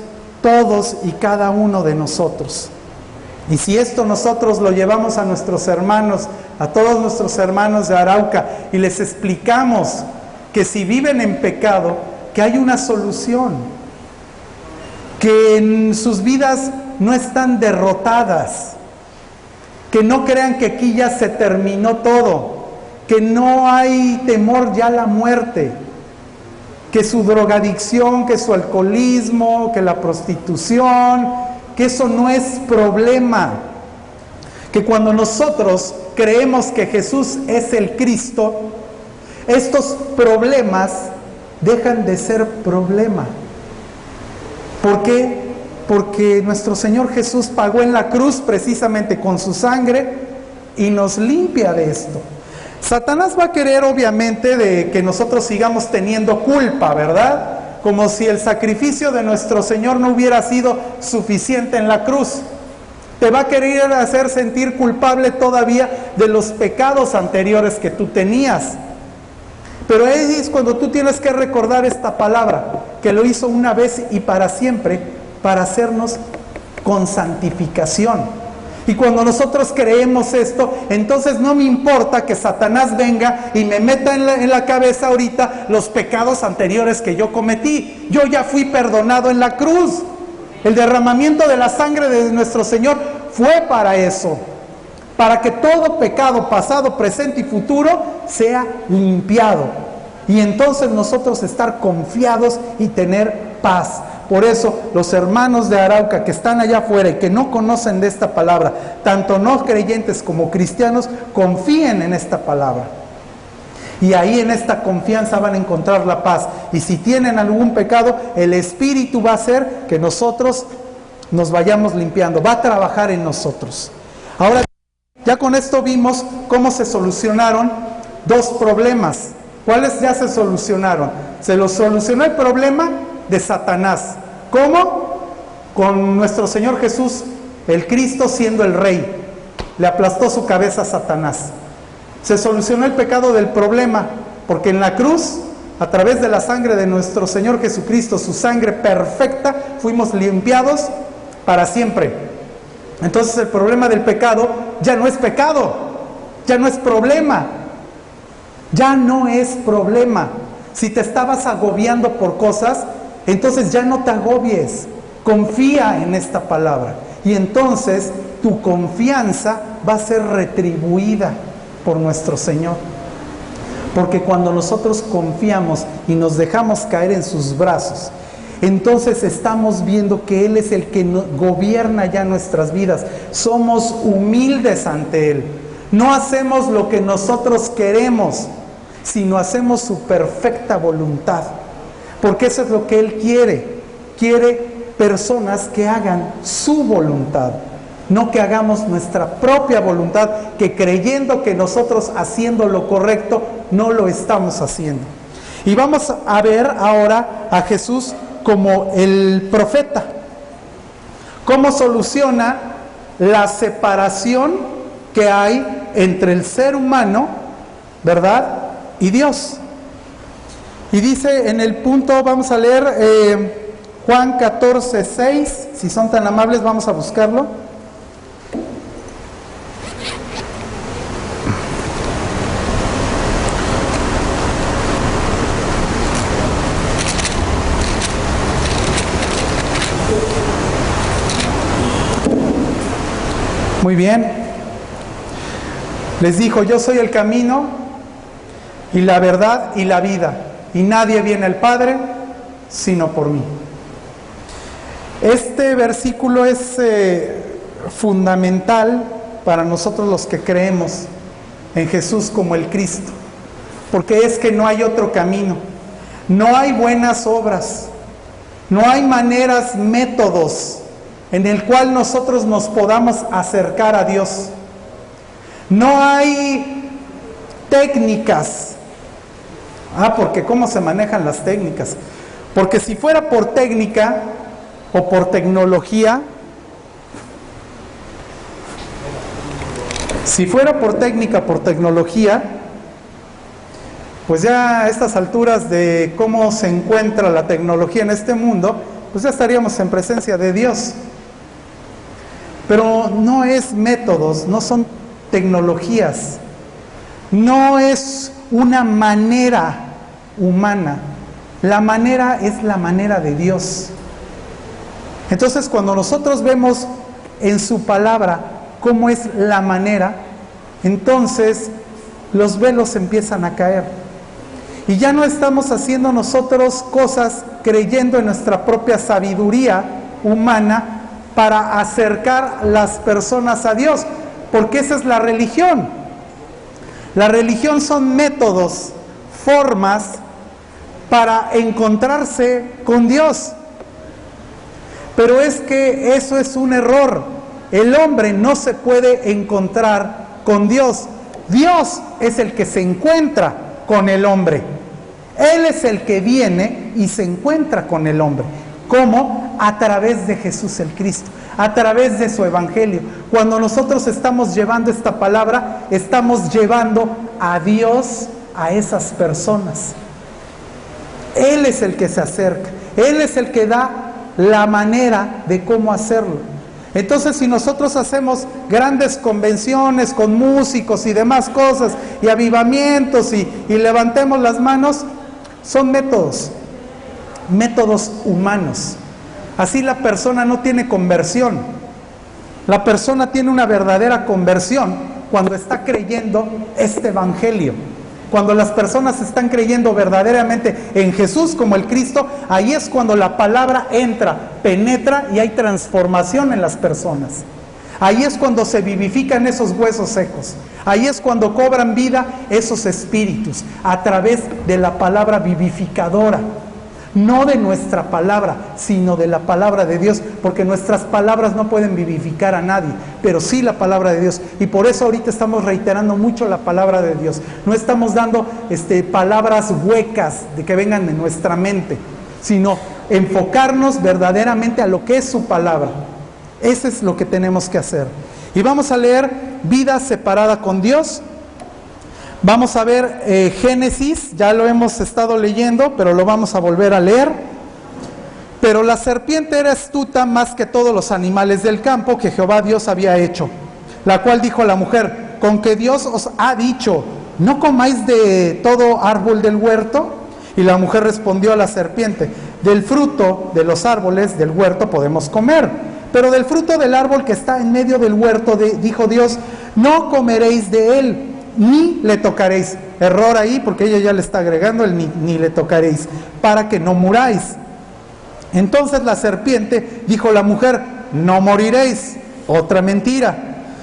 todos y cada uno de nosotros. Y si esto nosotros lo llevamos a nuestros hermanos, a todos nuestros hermanos de Arauca, y les explicamos que si viven en pecado, que hay una solución, que en sus vidas no están derrotadas, que no crean que aquí ya se terminó todo, que no hay temor ya a la muerte, que su drogadicción, que su alcoholismo, que la prostitución, que eso no es problema, que cuando nosotros creemos que Jesús es el Cristo, estos problemas dejan de ser problema. ¿Por qué? Porque nuestro Señor Jesús pagó en la cruz precisamente con su sangre y nos limpia de esto. Satanás va a querer obviamente de que nosotros sigamos teniendo culpa, ¿verdad? Como si el sacrificio de nuestro Señor no hubiera sido suficiente en la cruz. Te va a querer hacer sentir culpable todavía de los pecados anteriores que tú tenías. Pero ahí es cuando tú tienes que recordar esta palabra, que lo hizo una vez y para siempre, para hacernos con santificación. Y cuando nosotros creemos esto, entonces no me importa que Satanás venga y me meta en la cabeza ahorita los pecados anteriores que yo cometí. Yo ya fui perdonado en la cruz. El derramamiento de la sangre de nuestro Señor fue para eso, para que todo pecado pasado, presente y futuro sea limpiado. Y entonces nosotros estar confiados y tener paz. Por eso los hermanos de Arauca que están allá afuera y que no conocen de esta palabra, tanto no creyentes como cristianos, confíen en esta palabra. Y ahí en esta confianza van a encontrar la paz. Y si tienen algún pecado, el Espíritu va a hacer que nosotros nos vayamos limpiando, va a trabajar en nosotros. Ahora, ya con esto vimos cómo se solucionaron dos problemas. ¿Cuáles ya se solucionaron? Se los solucionó el problema de Satanás. ¿Cómo? Con nuestro Señor Jesús, el Cristo siendo el Rey. Le aplastó su cabeza a Satanás. Se solucionó el pecado del problema, porque en la cruz, a través de la sangre de nuestro Señor Jesucristo, su sangre perfecta, fuimos limpiados para siempre. Entonces el problema del pecado ya no es pecado, ya no es problema, ya no es problema. Si te estabas agobiando por cosas, entonces ya no te agobies, confía en esta palabra. Y entonces tu confianza va a ser retribuida por nuestro Señor. Porque cuando nosotros confiamos y nos dejamos caer en sus brazos, entonces estamos viendo que Él es el que gobierna ya nuestras vidas. Somos humildes ante Él. No hacemos lo que nosotros queremos, sino hacemos su perfecta voluntad. Porque eso es lo que Él quiere. Quiere personas que hagan su voluntad, no que hagamos nuestra propia voluntad, que creyendo que nosotros haciendo lo correcto, no lo estamos haciendo. Y vamos a ver ahora a Jesús como el profeta. ¿Cómo soluciona la separación que hay entre el ser humano, verdad, y Dios? Y dice en el punto, vamos a leer Juan 14:6, si son tan amables, vamos a buscarlo. Muy bien. Les dijo: yo soy el camino y la verdad y la vida, y nadie viene al Padre sino por mí. Este versículo es fundamental para nosotros los que creemos en Jesús como el Cristo, porque es que no hay otro camino, no hay buenas obras, no hay maneras, métodos en el cual nosotros nos podamos acercar a Dios. No hay técnicas. Porque ¿cómo se manejan las técnicas? Porque si fuera por técnica o por tecnología, pues ya a estas alturas de cómo se encuentra la tecnología en este mundo, pues ya estaríamos en presencia de Dios. Pero no es métodos, no son tecnologías, no es una manera humana. La manera es la manera de Dios. Entonces, cuando nosotros vemos en su palabra cómo es la manera, entonces los velos empiezan a caer. Y ya no estamos haciendo nosotros cosas creyendo en nuestra propia sabiduría humana para acercar las personas a Dios, porque esa es la religión. La religión son métodos, formas para encontrarse con Dios. Pero es que eso es un error. El hombre no se puede encontrar con Dios. Dios es el que se encuentra con el hombre. Él es el que viene y se encuentra con el hombre. ¿Cómo? A través de Jesús el Cristo. a través de su evangelio. Cuando nosotros estamos llevando esta palabra, estamos llevando a Dios a esas personas. Él es el que se acerca, Él es el que da la manera de cómo hacerlo. Entonces, si nosotros hacemos grandes convenciones con músicos y demás cosas, y avivamientos, y levantemos las manos, son métodos humanos. Así la persona no tiene conversión. La persona tiene una verdadera conversión cuando está creyendo este evangelio. Cuando las personas están creyendo verdaderamente en Jesús como el Cristo, ahí es cuando la palabra entra, penetra y hay transformación en las personas. Ahí es cuando se vivifican esos huesos secos. Ahí es cuando cobran vida esos espíritus, a través de la palabra vivificadora. No de nuestra palabra, sino de la palabra de Dios, porque nuestras palabras no pueden vivificar a nadie, pero sí la palabra de Dios. Y por eso ahorita estamos reiterando mucho la palabra de Dios. No estamos dando palabras huecas de que vengan de nuestra mente, sino enfocarnos verdaderamente a lo que es su palabra. Eso es lo que tenemos que hacer. Y vamos a leer vida separada con Dios. Vamos a ver Génesis, ya lo hemos estado leyendo, pero lo vamos a volver a leer. Pero la serpiente era astuta más que todos los animales del campo que Jehová Dios había hecho, la cual dijo a la mujer: ¿con que Dios os ha dicho, no comáis de todo árbol del huerto? Y la mujer respondió a la serpiente: del fruto de los árboles del huerto podemos comer, pero del fruto del árbol que está en medio del huerto, dijo Dios, no comeréis de él, ni le tocaréis. Error ahí, porque ella ya le está agregando el ni le tocaréis, para que no muráis. Entonces la serpiente dijo a la mujer: no moriréis. Otra mentira,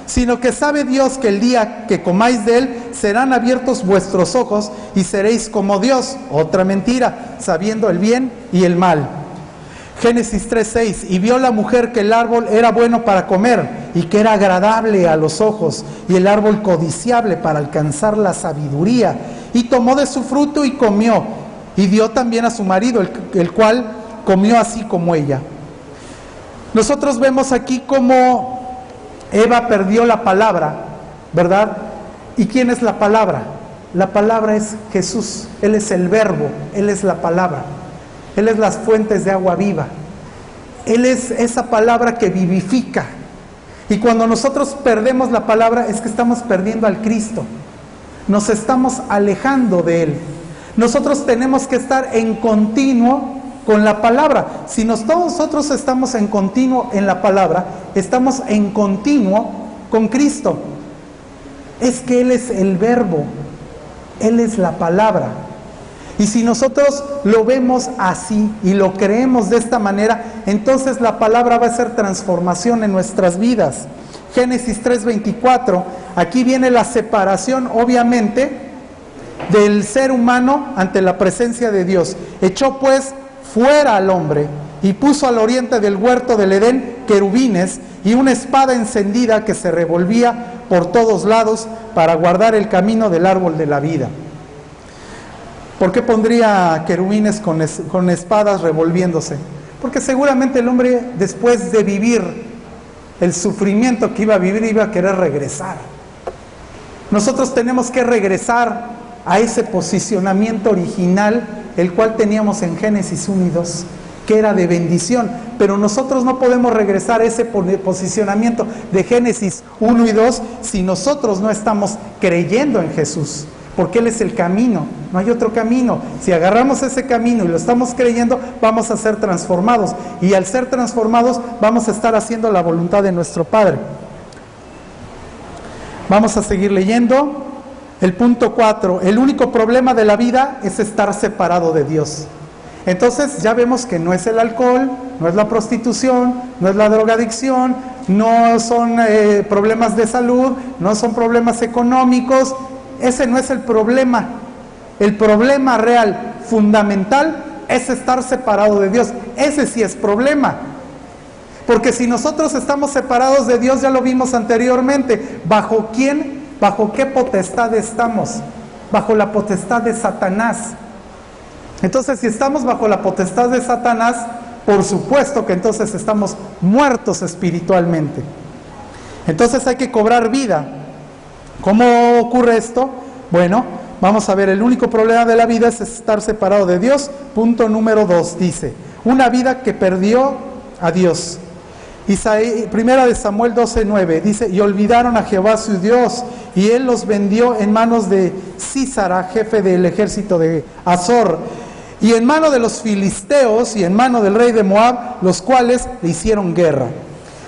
sino que sabe Dios que el día que comáis de él serán abiertos vuestros ojos y seréis como Dios. Otra mentira, sabiendo el bien y el mal. Génesis 3:6, y vio la mujer que el árbol era bueno para comer y que era agradable a los ojos y el árbol codiciable para alcanzar la sabiduría, y tomó de su fruto y comió, y dio también a su marido, el cual comió así como ella. Nosotros vemos aquí cómo Eva perdió la palabra, ¿verdad? ¿Y quién es la palabra? La palabra es Jesús. Él es el verbo, Él es la palabra. Él es las fuentes de agua viva. Él es esa palabra que vivifica. Y cuando nosotros perdemos la palabra es que estamos perdiendo al Cristo. Nos estamos alejando de Él. Nosotros tenemos que estar en continuo con la palabra. Si nosotros estamos en continuo en la palabra, estamos en continuo con Cristo. Es que Él es el verbo. Él es la palabra. Y si nosotros lo vemos así y lo creemos de esta manera, entonces la palabra va a ser transformación en nuestras vidas. Génesis 3:24, aquí viene la separación, obviamente, del ser humano ante la presencia de Dios. Echó pues fuera al hombre y puso al oriente del huerto del Edén querubines y una espada encendida que se revolvía por todos lados para guardar el camino del árbol de la vida. ¿Por qué pondría querubines con espadas revolviéndose? Porque seguramente el hombre, después de vivir el sufrimiento que iba a vivir, iba a querer regresar. Nosotros tenemos que regresar a ese posicionamiento original, el cual teníamos en Génesis 1 y 2, que era de bendición. Pero nosotros no podemos regresar a ese posicionamiento de Génesis 1 y 2 si nosotros no estamos creyendo en Jesús. Porque Él es el camino, no hay otro camino. Si agarramos ese camino y lo estamos creyendo, vamos a ser transformados. Y al ser transformados, vamos a estar haciendo la voluntad de nuestro Padre. Vamos a seguir leyendo. El punto 4, el único problema de la vida es estar separado de Dios. Entonces ya vemos que no es el alcohol, no es la prostitución, no es la drogadicción, no son problemas de salud, no son problemas económicos. Ese no es el problema. El problema real, fundamental, es estar separado de Dios. Ese sí es problema. Porque si nosotros estamos separados de Dios, ya lo vimos anteriormente, ¿bajo quién? ¿Bajo qué potestad estamos? Bajo la potestad de Satanás. Entonces, si estamos bajo la potestad de Satanás, por supuesto que entonces estamos muertos espiritualmente. Entonces hay que cobrar vida. ¿Cómo ocurre esto? Bueno, vamos a ver, el único problema de la vida es estar separado de Dios. Punto número 2, dice, una vida que perdió a Dios. Primera de Samuel 12:9, dice, y olvidaron a Jehová su Dios, y él los vendió en manos de Sísara, jefe del ejército de Azor, y en mano de los filisteos, y en mano del rey de Moab, los cuales le hicieron guerra.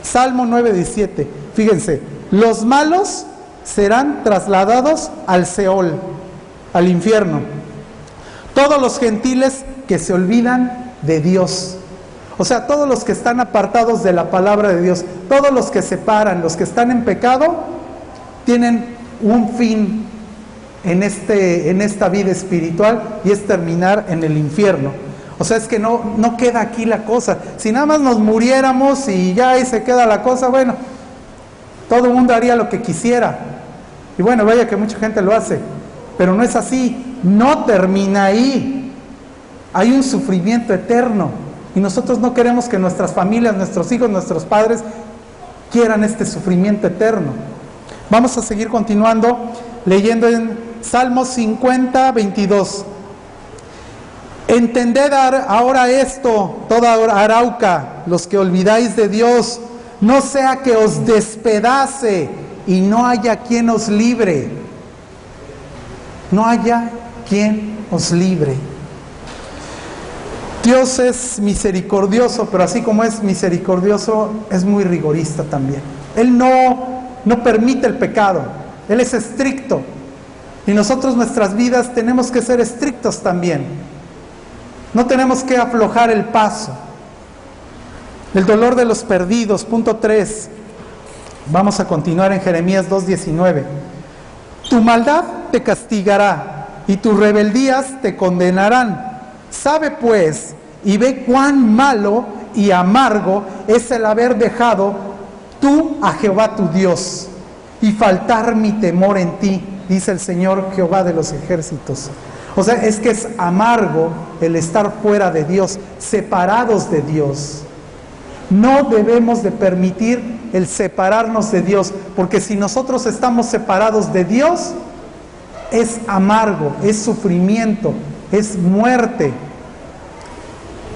Salmo 9:17, fíjense, los malos serán trasladados al Seol, al infierno. Todos los gentiles que se olvidan de Dios. O sea, todos los que están apartados de la palabra de Dios, todos los que se separan, los que están en pecado, tienen un fin en esta vida espiritual, y es terminar en el infierno. O sea, es que no queda aquí la cosa. Si nada más nos muriéramos y ya ahí se queda la cosa, bueno, todo el mundo haría lo que quisiera. Y bueno, vaya que mucha gente lo hace, pero no es así. No termina ahí. Hay un sufrimiento eterno. Y nosotros no queremos que nuestras familias, nuestros hijos, nuestros padres quieran este sufrimiento eterno. Vamos a seguir continuando leyendo en Salmos 50:22. Entended ahora esto, toda Arauca, los que olvidáis de Dios, no sea que os despedace y no haya quien os libre. No haya quien os libre. Dios es misericordioso, pero así como es misericordioso, es muy rigorista también. Él no permite el pecado, Él es estricto. Y nosotros, nuestras vidas, tenemos que ser estrictos también. No tenemos que aflojar el paso. El dolor de los perdidos, punto 3. Vamos a continuar en Jeremías 2:19. Tu maldad te castigará y tus rebeldías te condenarán. Sabe pues y ve cuán malo y amargo es el haber dejado tú a Jehová tu Dios y faltar mi temor en ti, dice el Señor Jehová de los ejércitos. O sea, es que es amargo el estar fuera de Dios, separados de Dios. No debemos de permitir el separarnos de Dios, porque si nosotros estamos separados de Dios, es amargo, es sufrimiento, es muerte.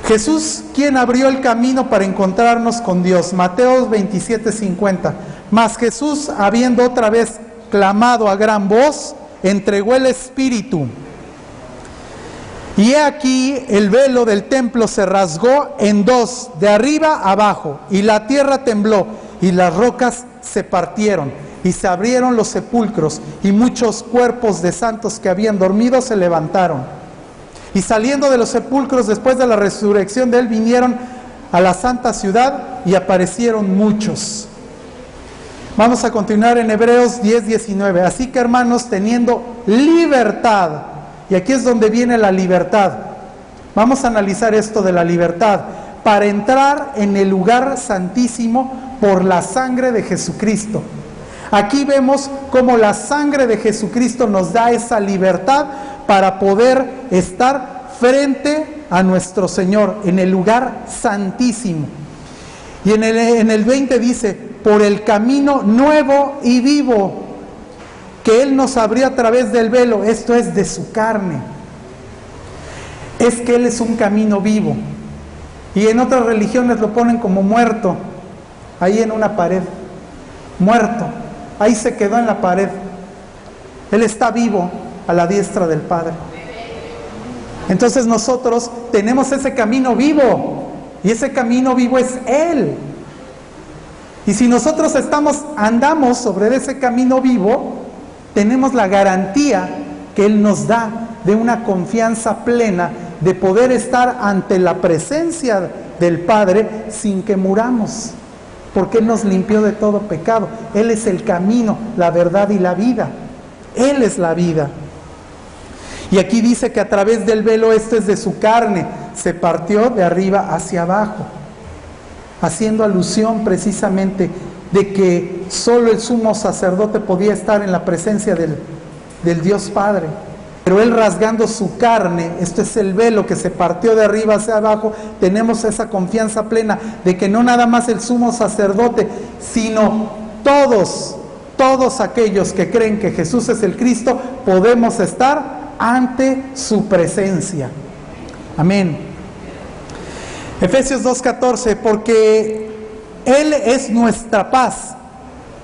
Jesús, quien abrió el camino para encontrarnos con Dios. Mateo 27:50. Mas Jesús, habiendo otra vez clamado a gran voz, entregó el Espíritu. Y he aquí el velo del templo se rasgó en dos, de arriba abajo, y la tierra tembló, y las rocas se partieron, y se abrieron los sepulcros, y muchos cuerpos de santos que habían dormido se levantaron. Y saliendo de los sepulcros después de la resurrección de él, vinieron a la santa ciudad y aparecieron muchos. Vamos a continuar en Hebreos 10:19. Así que, hermanos, teniendo libertad, y aquí es donde viene la libertad. Vamos a analizar esto de la libertad, para entrar en el lugar santísimo por la sangre de Jesucristo. Aquí vemos cómo la sangre de Jesucristo nos da esa libertad para poder estar frente a nuestro Señor en el lugar santísimo. Y en el 20 dice, por el camino nuevo y vivo que Él nos abrió a través del velo, esto es de su carne. Es que Él es un camino vivo. Y en otras religiones lo ponen como muerto, ahí en una pared, muerto, ahí se quedó en la pared. Él está vivo a la diestra del Padre. Entonces nosotros tenemos ese camino vivo, y ese camino vivo es Él. Y si nosotros andamos sobre ese camino vivo, tenemos la garantía que Él nos da de una confianza plena de poder estar ante la presencia del Padre sin que muramos, porque Él nos limpió de todo pecado. Él es el camino, la verdad y la vida. Él es la vida. Y aquí dice que a través del velo, esto es de su carne, se partió de arriba hacia abajo, haciendo alusión precisamente de que solo el sumo sacerdote podía estar en la presencia del Dios Padre. pero Él rasgando su carne, esto es el velo que se partió de arriba hacia abajo, tenemos esa confianza plena de que no nada más el sumo sacerdote, sino todos aquellos que creen que Jesús es el Cristo, podemos estar ante su presencia. Amén. Efesios 2:14, porque Él es nuestra paz,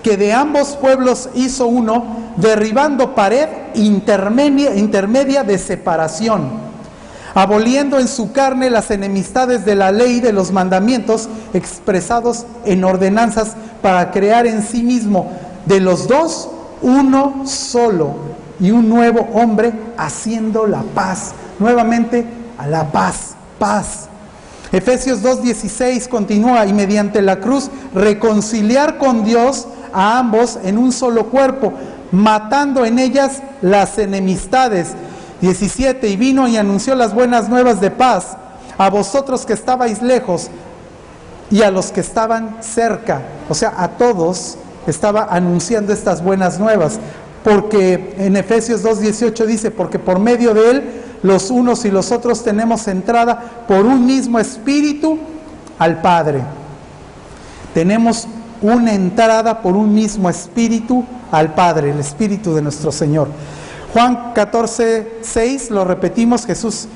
que de ambos pueblos hizo uno, derribando pared intermedia de separación, aboliendo en su carne las enemistades de la ley de los mandamientos expresados en ordenanzas, para crear en sí mismo de los dos uno solo y un nuevo hombre, haciendo la paz. Nuevamente a la paz, paz. Efesios 2:16 continúa, y mediante la cruz reconciliar con Dios a ambos en un solo cuerpo, matando en ellas las enemistades. 17, y vino y anunció las buenas nuevas de paz a vosotros que estabais lejos y a los que estaban cerca. O sea, a todos estaba anunciando estas buenas nuevas, porque en Efesios 2:18 dice, porque por medio de Él los unos y los otros tenemos entrada por un mismo espíritu al Padre. Tenemos una entrada por un mismo espíritu al Padre, el espíritu de nuestro Señor. Juan 14:6, lo repetimos, Jesús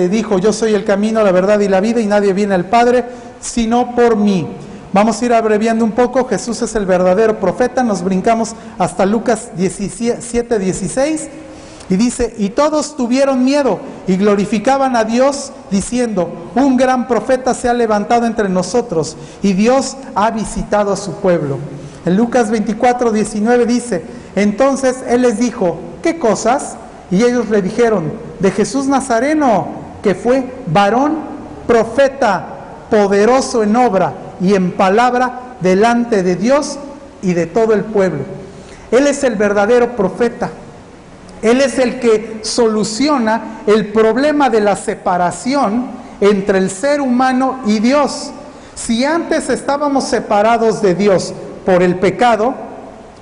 dijo, yo soy el camino, la verdad y la vida, y nadie viene al Padre sino por mí. Vamos a ir abreviando un poco. Jesús es el verdadero profeta. Nos brincamos hasta Lucas 17:16 y dice, y todos tuvieron miedo y glorificaban a Dios diciendo, un gran profeta se ha levantado entre nosotros y Dios ha visitado a su pueblo. En Lucas 24:19 dice, entonces Él les dijo, ¿qué cosas? Y ellos le dijeron, de Jesús Nazareno, que fue varón profeta, poderoso en obra y en palabra delante de Dios y de todo el pueblo. Él es el verdadero profeta. Él es el que soluciona el problema de la separación entre el ser humano y Dios. Si antes estábamos separados de Dios por el pecado,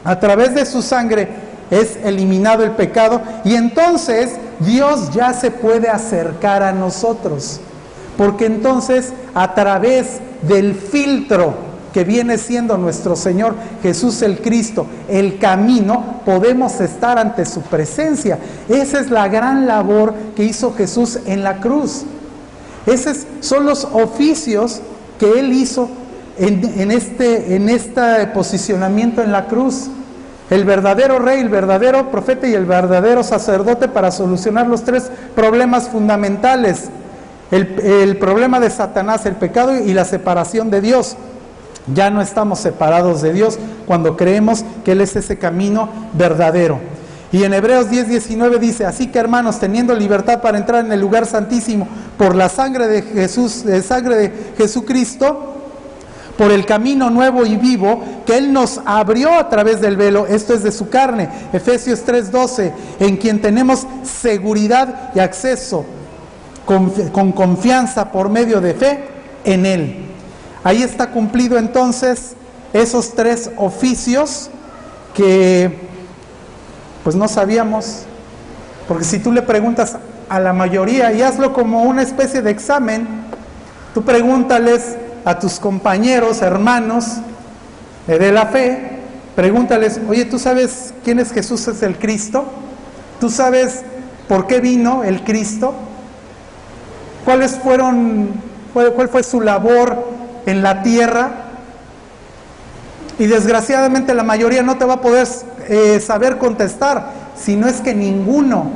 a través de su sangre es eliminado el pecado, y entonces Dios ya se puede acercar a nosotros, porque entonces a través del filtro que viene siendo nuestro Señor Jesús el Cristo, el camino, podemos estar ante su presencia. Esa es la gran labor que hizo Jesús en la cruz. Esos son los oficios que Él hizo en este posicionamiento en la cruz. El verdadero rey, el verdadero profeta y el verdadero sacerdote, para solucionar los tres problemas fundamentales: el problema de Satanás, el pecado y la separación de Dios. Ya no estamos separados de Dios cuando creemos que Él es ese camino verdadero. Y en Hebreos 10:19 dice, así que hermanos, teniendo libertad para entrar en el lugar santísimo por la sangre de Jesús, sangre de Jesucristo, por el camino nuevo y vivo que Él nos abrió a través del velo, esto es de su carne, Efesios 3:12, en quien tenemos seguridad y acceso con confianza por medio de fe en Él. Ahí está cumplido entonces esos tres oficios que pues no sabíamos, porque si tú le preguntas a la mayoría, y hazlo como una especie de examen, tú pregúntales a tus compañeros, hermanos de la fe, pregúntales, oye, ¿tú sabes quién es Jesús es el Cristo? ¿Tú sabes por qué vino el Cristo? ¿Cuál fue su labor en la tierra? Y desgraciadamente la mayoría no te va a poder saber contestar, si no es que ninguno.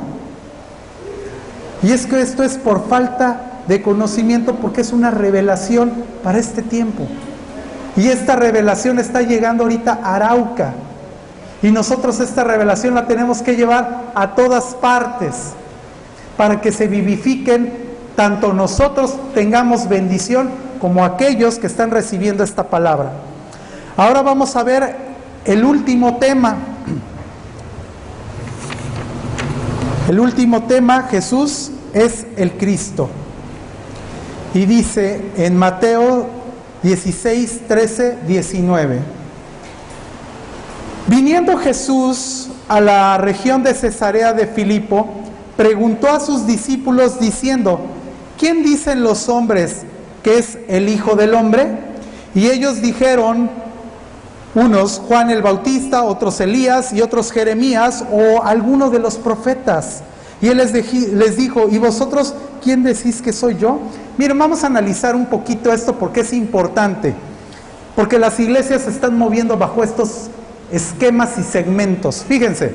Y es que esto es por falta de conocimiento, porque es una revelación para este tiempo. Y esta revelación está llegando ahorita a Arauca. Y nosotros esta revelación la tenemos que llevar a todas partes, para que se vivifiquen, tanto nosotros tengamos bendición como aquellos que están recibiendo esta palabra. Ahora vamos a ver el último tema. El último tema, Jesús es el Cristo. Y dice en Mateo 16, 13, 19. Viniendo Jesús a la región de Cesarea de Filipo, preguntó a sus discípulos diciendo: ¿quién dicen los hombres que es el Hijo del Hombre? Y ellos dijeron, unos Juan el Bautista, otros Elías y otros Jeremías o alguno de los profetas. Y él les dijo: ¿y vosotros quién decís que soy yo? Miren, vamos a analizar un poquito esto porque es importante. Porque las iglesias se están moviendo bajo estos esquemas y segmentos. Fíjense.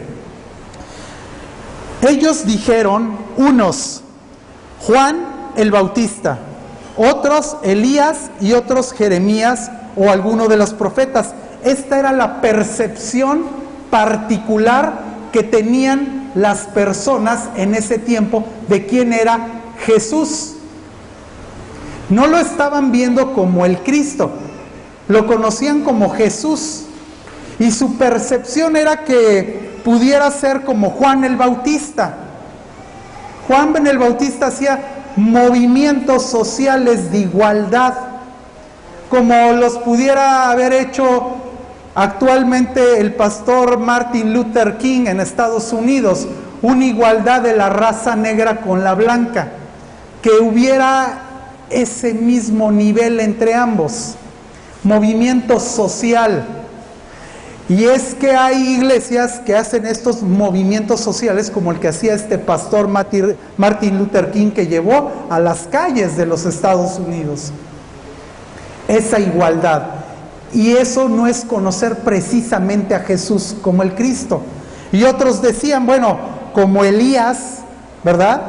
Ellos dijeron, unos Juan el Bautista, otros Elías y otros Jeremías o alguno de los profetas. Esta era la percepción particular que tenían las personas en ese tiempo de quién era Jesús. No lo estaban viendo como el Cristo, lo conocían como Jesús. Y su percepción era que pudiera ser como Juan el Bautista. Juan el Bautista hacía movimientos sociales de igualdad, como los pudiera haber hecho actualmente el pastor Martin Luther King en Estados Unidos, una igualdad de la raza negra con la blanca, que hubiera ese mismo nivel entre ambos, movimiento social. Y es que hay iglesias que hacen estos movimientos sociales como el que hacía este pastor Martin Luther King, que llevó a las calles de los Estados Unidos esa igualdad. Y eso no es conocer precisamente a Jesús como el Cristo. Y otros decían, bueno, como Elías, ¿verdad?,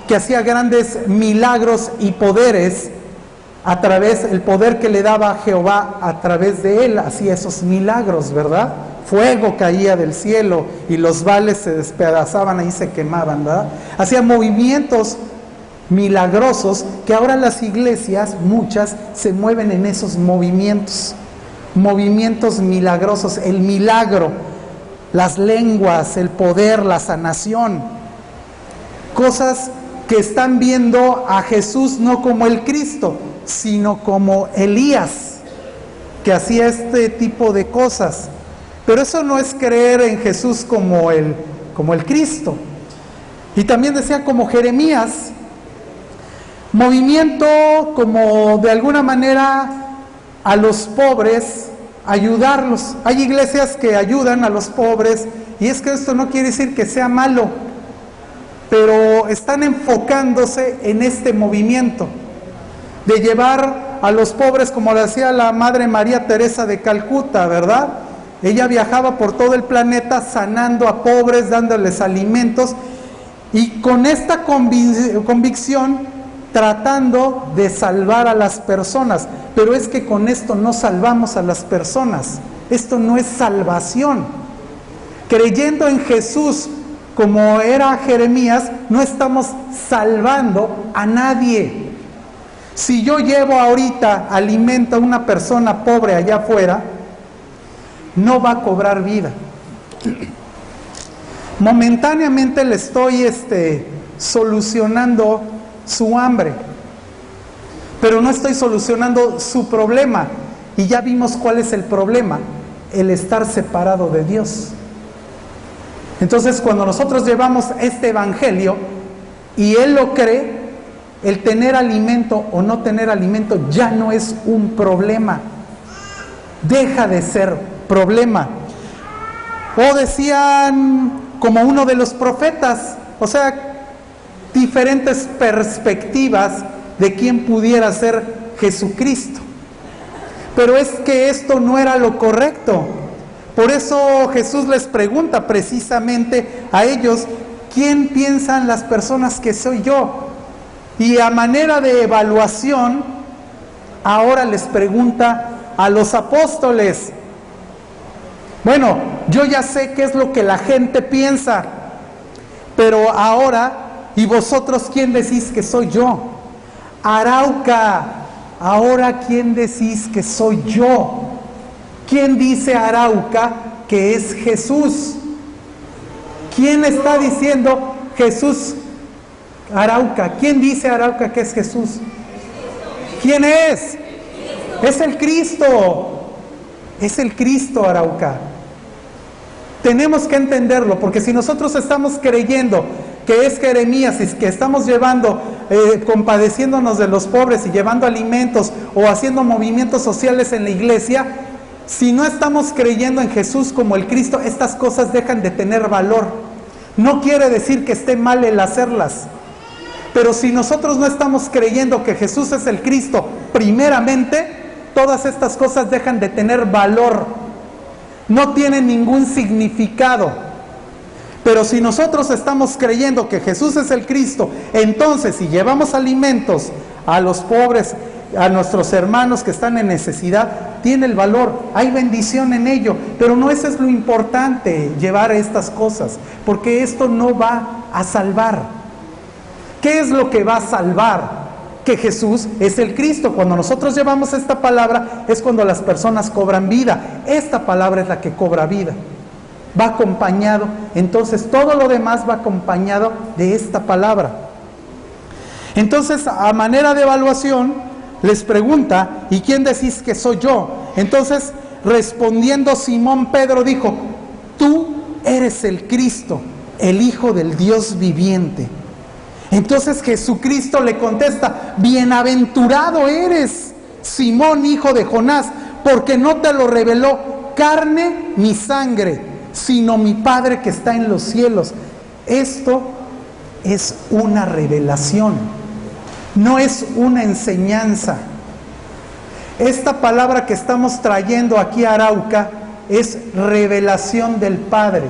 que hacía grandes milagros y poderes a través, el poder que le daba Jehová a través de él, hacía esos milagros, ¿verdad? Fuego caía del cielo y los vales se despedazaban, ahí se quemaban, ¿verdad? Hacía movimientos milagrosos que ahora las iglesias, muchas, se mueven en esos movimientos milagrosos, el milagro, las lenguas, el poder, la sanación, cosas que están viendo a Jesús no como el Cristo, sino como Elías, que hacía este tipo de cosas. Pero eso no es creer en Jesús como el Cristo. Y también decía como Jeremías, movimiento como de alguna manera a los pobres, ayudarlos. Hay iglesias que ayudan a los pobres, y es que esto no quiere decir que sea malo, pero están enfocándose en este movimiento de llevar a los pobres, como lo hacía la Madre María Teresa de Calcuta, ¿verdad? Ella viajaba por todo el planeta sanando a pobres, dándoles alimentos, y con esta convicción tratando de salvar a las personas. Pero es que con esto no salvamos a las personas, esto no es salvación. Creyendo en Jesús como era Jeremías, no estamos salvando a nadie. Si yo llevo ahorita alimento a una persona pobre allá afuera, no va a cobrar vida. Momentáneamente le estoy solucionando su hambre, pero no estoy solucionando su problema. Y ya vimos cuál es el problema: el estar separado de Dios. Entonces, cuando nosotros llevamos este evangelio y él lo cree, el tener alimento o no tener alimento ya no es un problema, deja de ser problema. O decían como uno de los profetas, o sea, diferentes perspectivas de quién pudiera ser Jesucristo. Pero es que esto no era lo correcto. Por eso Jesús les pregunta precisamente a ellos: ¿quién piensan las personas que soy yo? Y a manera de evaluación, ahora les pregunta a los apóstoles: bueno, yo ya sé qué es lo que la gente piensa, pero ahora, ¿y vosotros quién decís que soy yo? Arauca, ahora ¿quién decís que soy yo? ¿Quién dice Arauca que es Jesús? ¿Quién está diciendo Jesús Arauca? ¿Quién dice Arauca que es Jesús? ¿Quién es? Es el Cristo. Es el Cristo Arauca. Tenemos que entenderlo, porque si nosotros estamos creyendo que es Jeremías, y que estamos llevando, compadeciéndonos de los pobres y llevando alimentos o haciendo movimientos sociales en la iglesia, si no estamos creyendo en Jesús como el Cristo, estas cosas dejan de tener valor. No quiere decir que esté mal el hacerlas, pero si nosotros no estamos creyendo que Jesús es el Cristo primeramente, todas estas cosas dejan de tener valor, no tienen ningún significado. Pero si nosotros estamos creyendo que Jesús es el Cristo, entonces si llevamos alimentos a los pobres, a nuestros hermanos que están en necesidad, tiene el valor, hay bendición en ello, pero no eso es lo importante, llevar estas cosas, porque esto no va a salvar. ¿Qué es lo que va a salvar? Que Jesús es el Cristo. Cuando nosotros llevamos esta palabra es cuando las personas cobran vida. Esta palabra es la que cobra vida. Va acompañado, entonces todo lo demás va acompañado de esta palabra. Entonces, a manera de evaluación, les pregunta, ¿y quién decís que soy yo? Entonces, respondiendo Simón Pedro dijo, tú eres el Cristo, el Hijo del Dios viviente. Entonces Jesucristo le contesta, bienaventurado eres, Simón, hijo de Jonás, porque no te lo reveló carne ni sangre, sino mi Padre que está en los cielos. Esto es una revelación, no es una enseñanza. Esta palabra que estamos trayendo aquí a Arauca es revelación del Padre.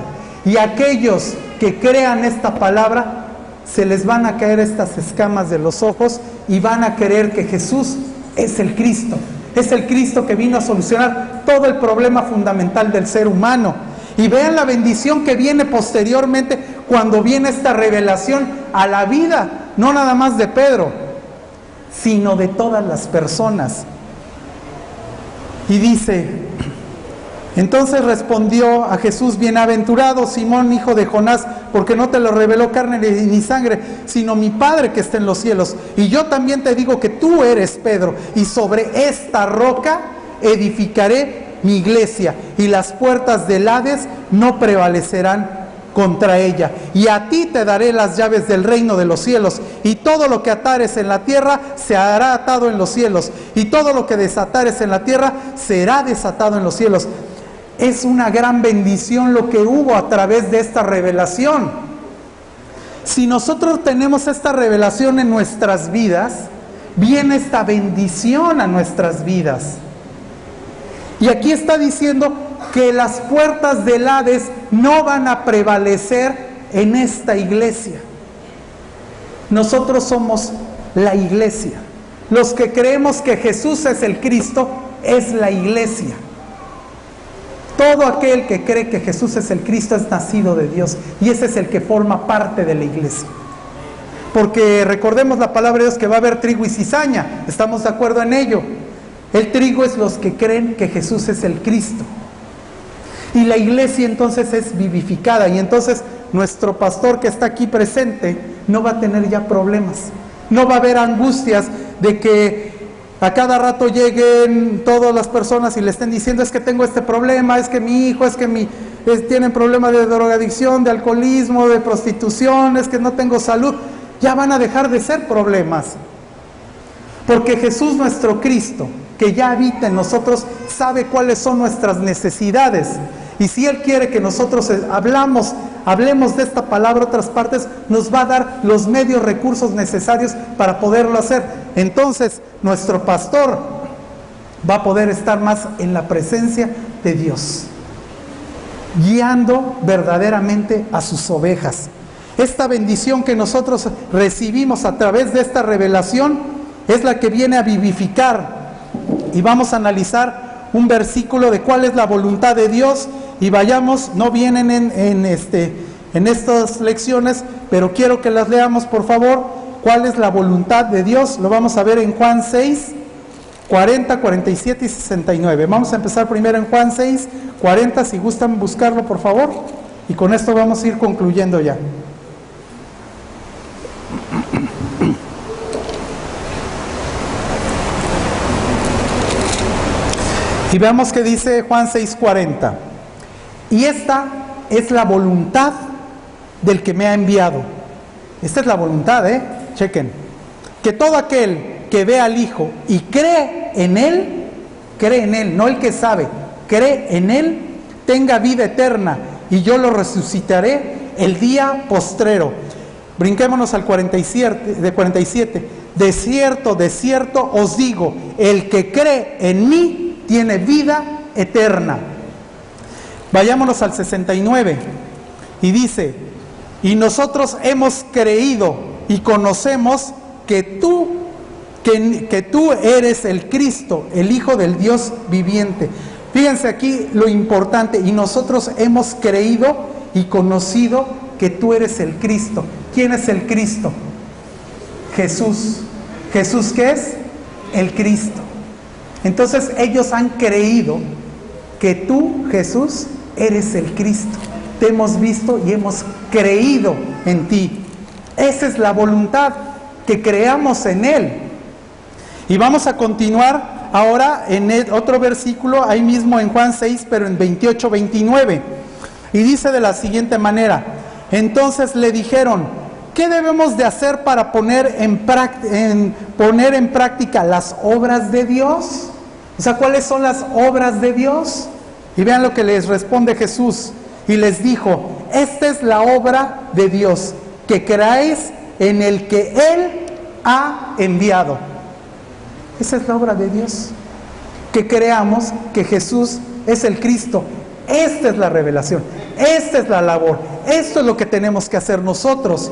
Y aquellos que crean esta palabra, se les van a caer estas escamas de los ojos y van a creer que Jesús es el Cristo. Es el Cristo que vino a solucionar todo el problema fundamental del ser humano. Y vean la bendición que viene posteriormente cuando viene esta revelación a la vida, no nada más de Pedro, sino de todas las personas. Y dice, entonces respondió a Jesús, bienaventurado Simón, hijo de Jonás, porque no te lo reveló carne ni sangre, sino mi Padre que está en los cielos. Y yo también te digo que tú eres Pedro, y sobre esta roca edificaré mi iglesia, y las puertas del Hades no prevalecerán contra ella. Y a ti te daré las llaves del reino de los cielos, y todo lo que atares en la tierra se hará atado en los cielos, y todo lo que desatares en la tierra será desatado en los cielos. Es una gran bendición lo que hubo a través de esta revelación. Si nosotros tenemos esta revelación en nuestras vidas, viene esta bendición a nuestras vidas. Y aquí está diciendo que las puertas del Hades no van a prevalecer en esta iglesia. Nosotros somos la iglesia. Los que creemos que Jesús es el Cristo, es la iglesia. Todo aquel que cree que Jesús es el Cristo es nacido de Dios, y ese es el que forma parte de la iglesia. Porque recordemos la palabra de Dios que va a haber trigo y cizaña, estamos de acuerdo en ello. El trigo es los que creen que Jesús es el Cristo, y la iglesia entonces es vivificada, y entonces nuestro pastor que está aquí presente no va a tener ya problemas, no va a haber angustias de que a cada rato lleguen todas las personas y le estén diciendo, es que tengo este problema, es que mi hijo, tienen problemas de drogadicción, de alcoholismo, de prostitución, es que no tengo salud. Ya van a dejar de ser problemas, porque Jesús nuestro Cristo, que ya habita en nosotros, sabe cuáles son nuestras necesidades. Y si Él quiere que nosotros hablemos de esta palabra a otras partes, nos va a dar los medios, recursos necesarios para poderlo hacer. Entonces, nuestro pastor va a poder estar más en la presencia de Dios, guiando verdaderamente a sus ovejas. Esta bendición que nosotros recibimos a través de esta revelación es la que viene a vivificar. Y vamos a analizar un versículo de cuál es la voluntad de Dios, y vayamos, no vienen en estas lecciones, pero quiero que las leamos por favor. ¿Cuál es la voluntad de Dios? Lo vamos a ver en Juan 6, 40, 47 y 69. Vamos a empezar primero en Juan 6, 40, si gustan buscarlo por favor, y con esto vamos a ir concluyendo ya. Y veamos que dice Juan 6:40. Y esta es la voluntad del que me ha enviado, esta es la voluntad, chequen, que todo aquel que ve al Hijo y cree en Él, no el que sabe, cree en Él, tenga vida eterna, y yo lo resucitaré el día postrero. Brinquémonos al 47. De cierto, de cierto os digo, el que cree en mí tiene vida eterna. Vayámonos al 69, y dice, y nosotros hemos creído y conocemos que tú eres el Cristo, el Hijo del Dios viviente. Fíjense aquí lo importante, y nosotros hemos creído y conocido que tú eres el Cristo. ¿Quién es el Cristo? Jesús. ¿Jesús qué es? El Cristo. Entonces ellos han creído que tú, Jesús, eres el Cristo. Te hemos visto y hemos creído en ti. Esa es la voluntad, que creamos en Él. Y vamos a continuar ahora en otro versículo, ahí mismo en Juan 6, pero en 28-29. Y dice de la siguiente manera: entonces le dijeron, ¿qué debemos de hacer para poner en práctica las obras de Dios? O sea, ¿cuáles son las obras de Dios? Y vean lo que les responde Jesús. Y les dijo, esta es la obra de Dios, que creáis en el que Él ha enviado. Esa es la obra de Dios, que creamos que Jesús es el Cristo. Esta es la revelación, esta es la labor, esto es lo que tenemos que hacer nosotros.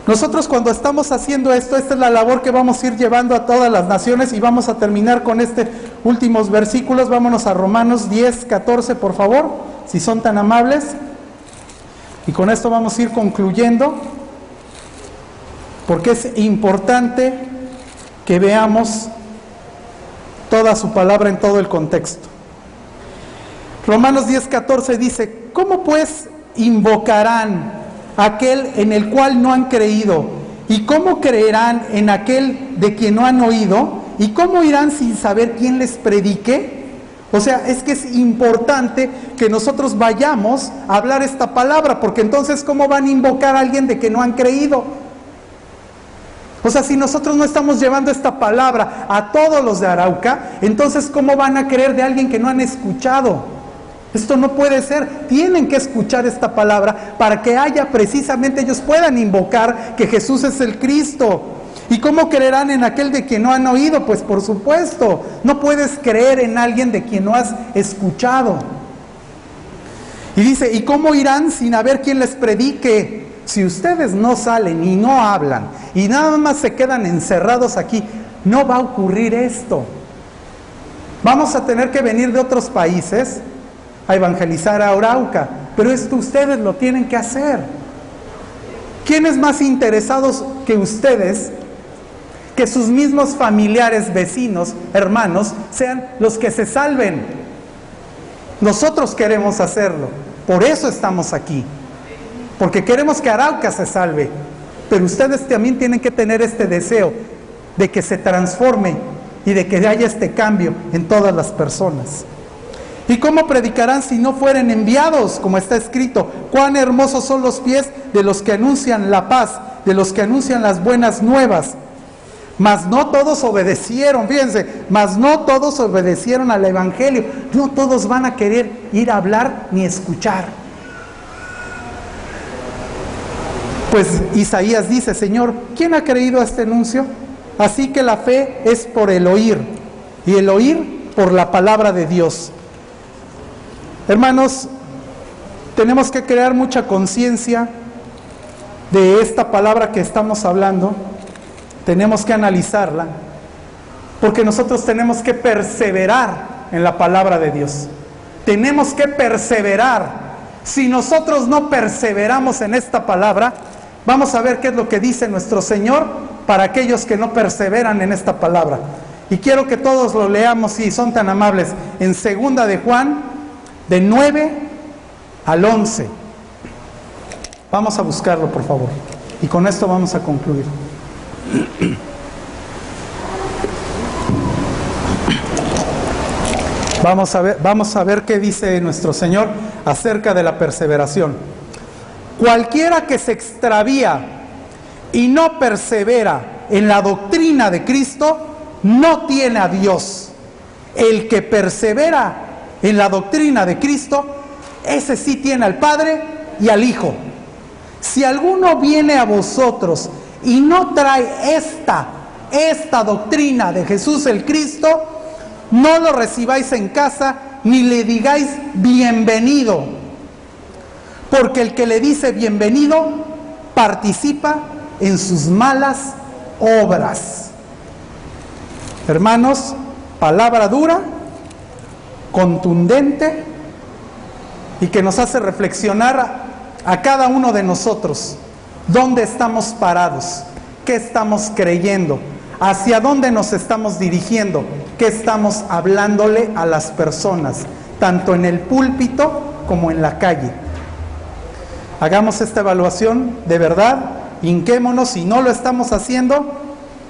Nosotros cuando estamos haciendo esto, esta es la labor que vamos a ir llevando a todas las naciones, y vamos a terminar con estos últimos versículos. Vámonos a Romanos 10, 14, por favor, si son tan amables. Y con esto vamos a ir concluyendo, porque es importante que veamos toda su palabra en todo el contexto. Romanos 10, 14 dice, ¿cómo pues invocarán aquel en el cual no han creído? ¿Y cómo creerán en aquel de quien no han oído? ¿Y cómo irán sin saber quién les predique? O sea, es que es importante que nosotros vayamos a hablar esta palabra, porque entonces ¿cómo van a invocar a alguien de que no han creído? O sea, si nosotros no estamos llevando esta palabra a todos los de Arauca, entonces ¿cómo van a creer de alguien que no han escuchado? Esto no puede ser. Tienen que escuchar esta palabra para que precisamente ellos puedan invocar que Jesús es el Cristo. ¿Y cómo creerán en aquel de quien no han oído? Pues por supuesto, no puedes creer en alguien de quien no has escuchado. Y dice, ¿y cómo irán sin haber quien les predique? Si ustedes no salen y no hablan y nada más se quedan encerrados aquí, no va a ocurrir esto. Vamos a tener que venir de otros países a evangelizar a Arauca, pero esto ustedes lo tienen que hacer. ¿Quiénes más interesados que ustedes, que sus mismos familiares, vecinos, hermanos, sean los que se salven? Nosotros queremos hacerlo, por eso estamos aquí, porque queremos que Arauca se salve, pero ustedes también tienen que tener este deseo de que se transforme y de que haya este cambio en todas las personas. ¿Y cómo predicarán si no fueren enviados? Como está escrito, cuán hermosos son los pies de los que anuncian la paz, de los que anuncian las buenas nuevas. Mas no todos obedecieron, fíjense, mas no todos obedecieron al evangelio. No todos van a querer ir a hablar ni escuchar. Pues Isaías dice, Señor, ¿quién ha creído a este anuncio? Así que la fe es por el oír, y el oír por la palabra de Dios. Hermanos, tenemos que crear mucha conciencia de esta palabra que estamos hablando. Tenemos que analizarla, porque nosotros tenemos que perseverar en la palabra de Dios. Tenemos que perseverar. Si nosotros no perseveramos en esta palabra, vamos a ver qué es lo que dice nuestro Señor para aquellos que no perseveran en esta palabra. Y quiero que todos lo leamos, si son tan amables, en 2 de Juan, de 9 al 11. Vamos a buscarlo, por favor. Y con esto vamos a concluir. Vamos a ver qué dice nuestro Señor acerca de la perseveración. Cualquiera que se extravía y no persevera en la doctrina de Cristo, no tiene a Dios. El que persevera en la doctrina de Cristo, ese sí tiene al Padre y al Hijo. Si alguno viene a vosotros y no trae esta doctrina de Jesús el Cristo, no lo recibáis en casa ni le digáis bienvenido, porque el que le dice bienvenido participa en sus malas obras. Hermanos, palabra dura, contundente y que nos hace reflexionar a cada uno de nosotros. ¿Dónde estamos parados? ¿Qué estamos creyendo? ¿Hacia dónde nos estamos dirigiendo? ¿Qué estamos hablándole a las personas? Tanto en el púlpito como en la calle. Hagamos esta evaluación de verdad, hinquémonos, si no lo estamos haciendo,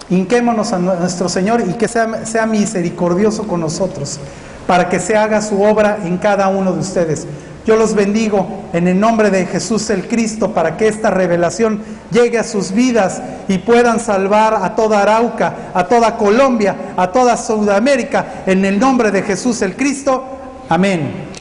hinquémonos a nuestro Señor y que sea misericordioso con nosotros, para que se haga su obra en cada uno de ustedes. Yo los bendigo en el nombre de Jesús el Cristo, para que esta revelación llegue a sus vidas y puedan salvar a toda Arauca, a toda Colombia, a toda Sudamérica, en el nombre de Jesús el Cristo. Amén.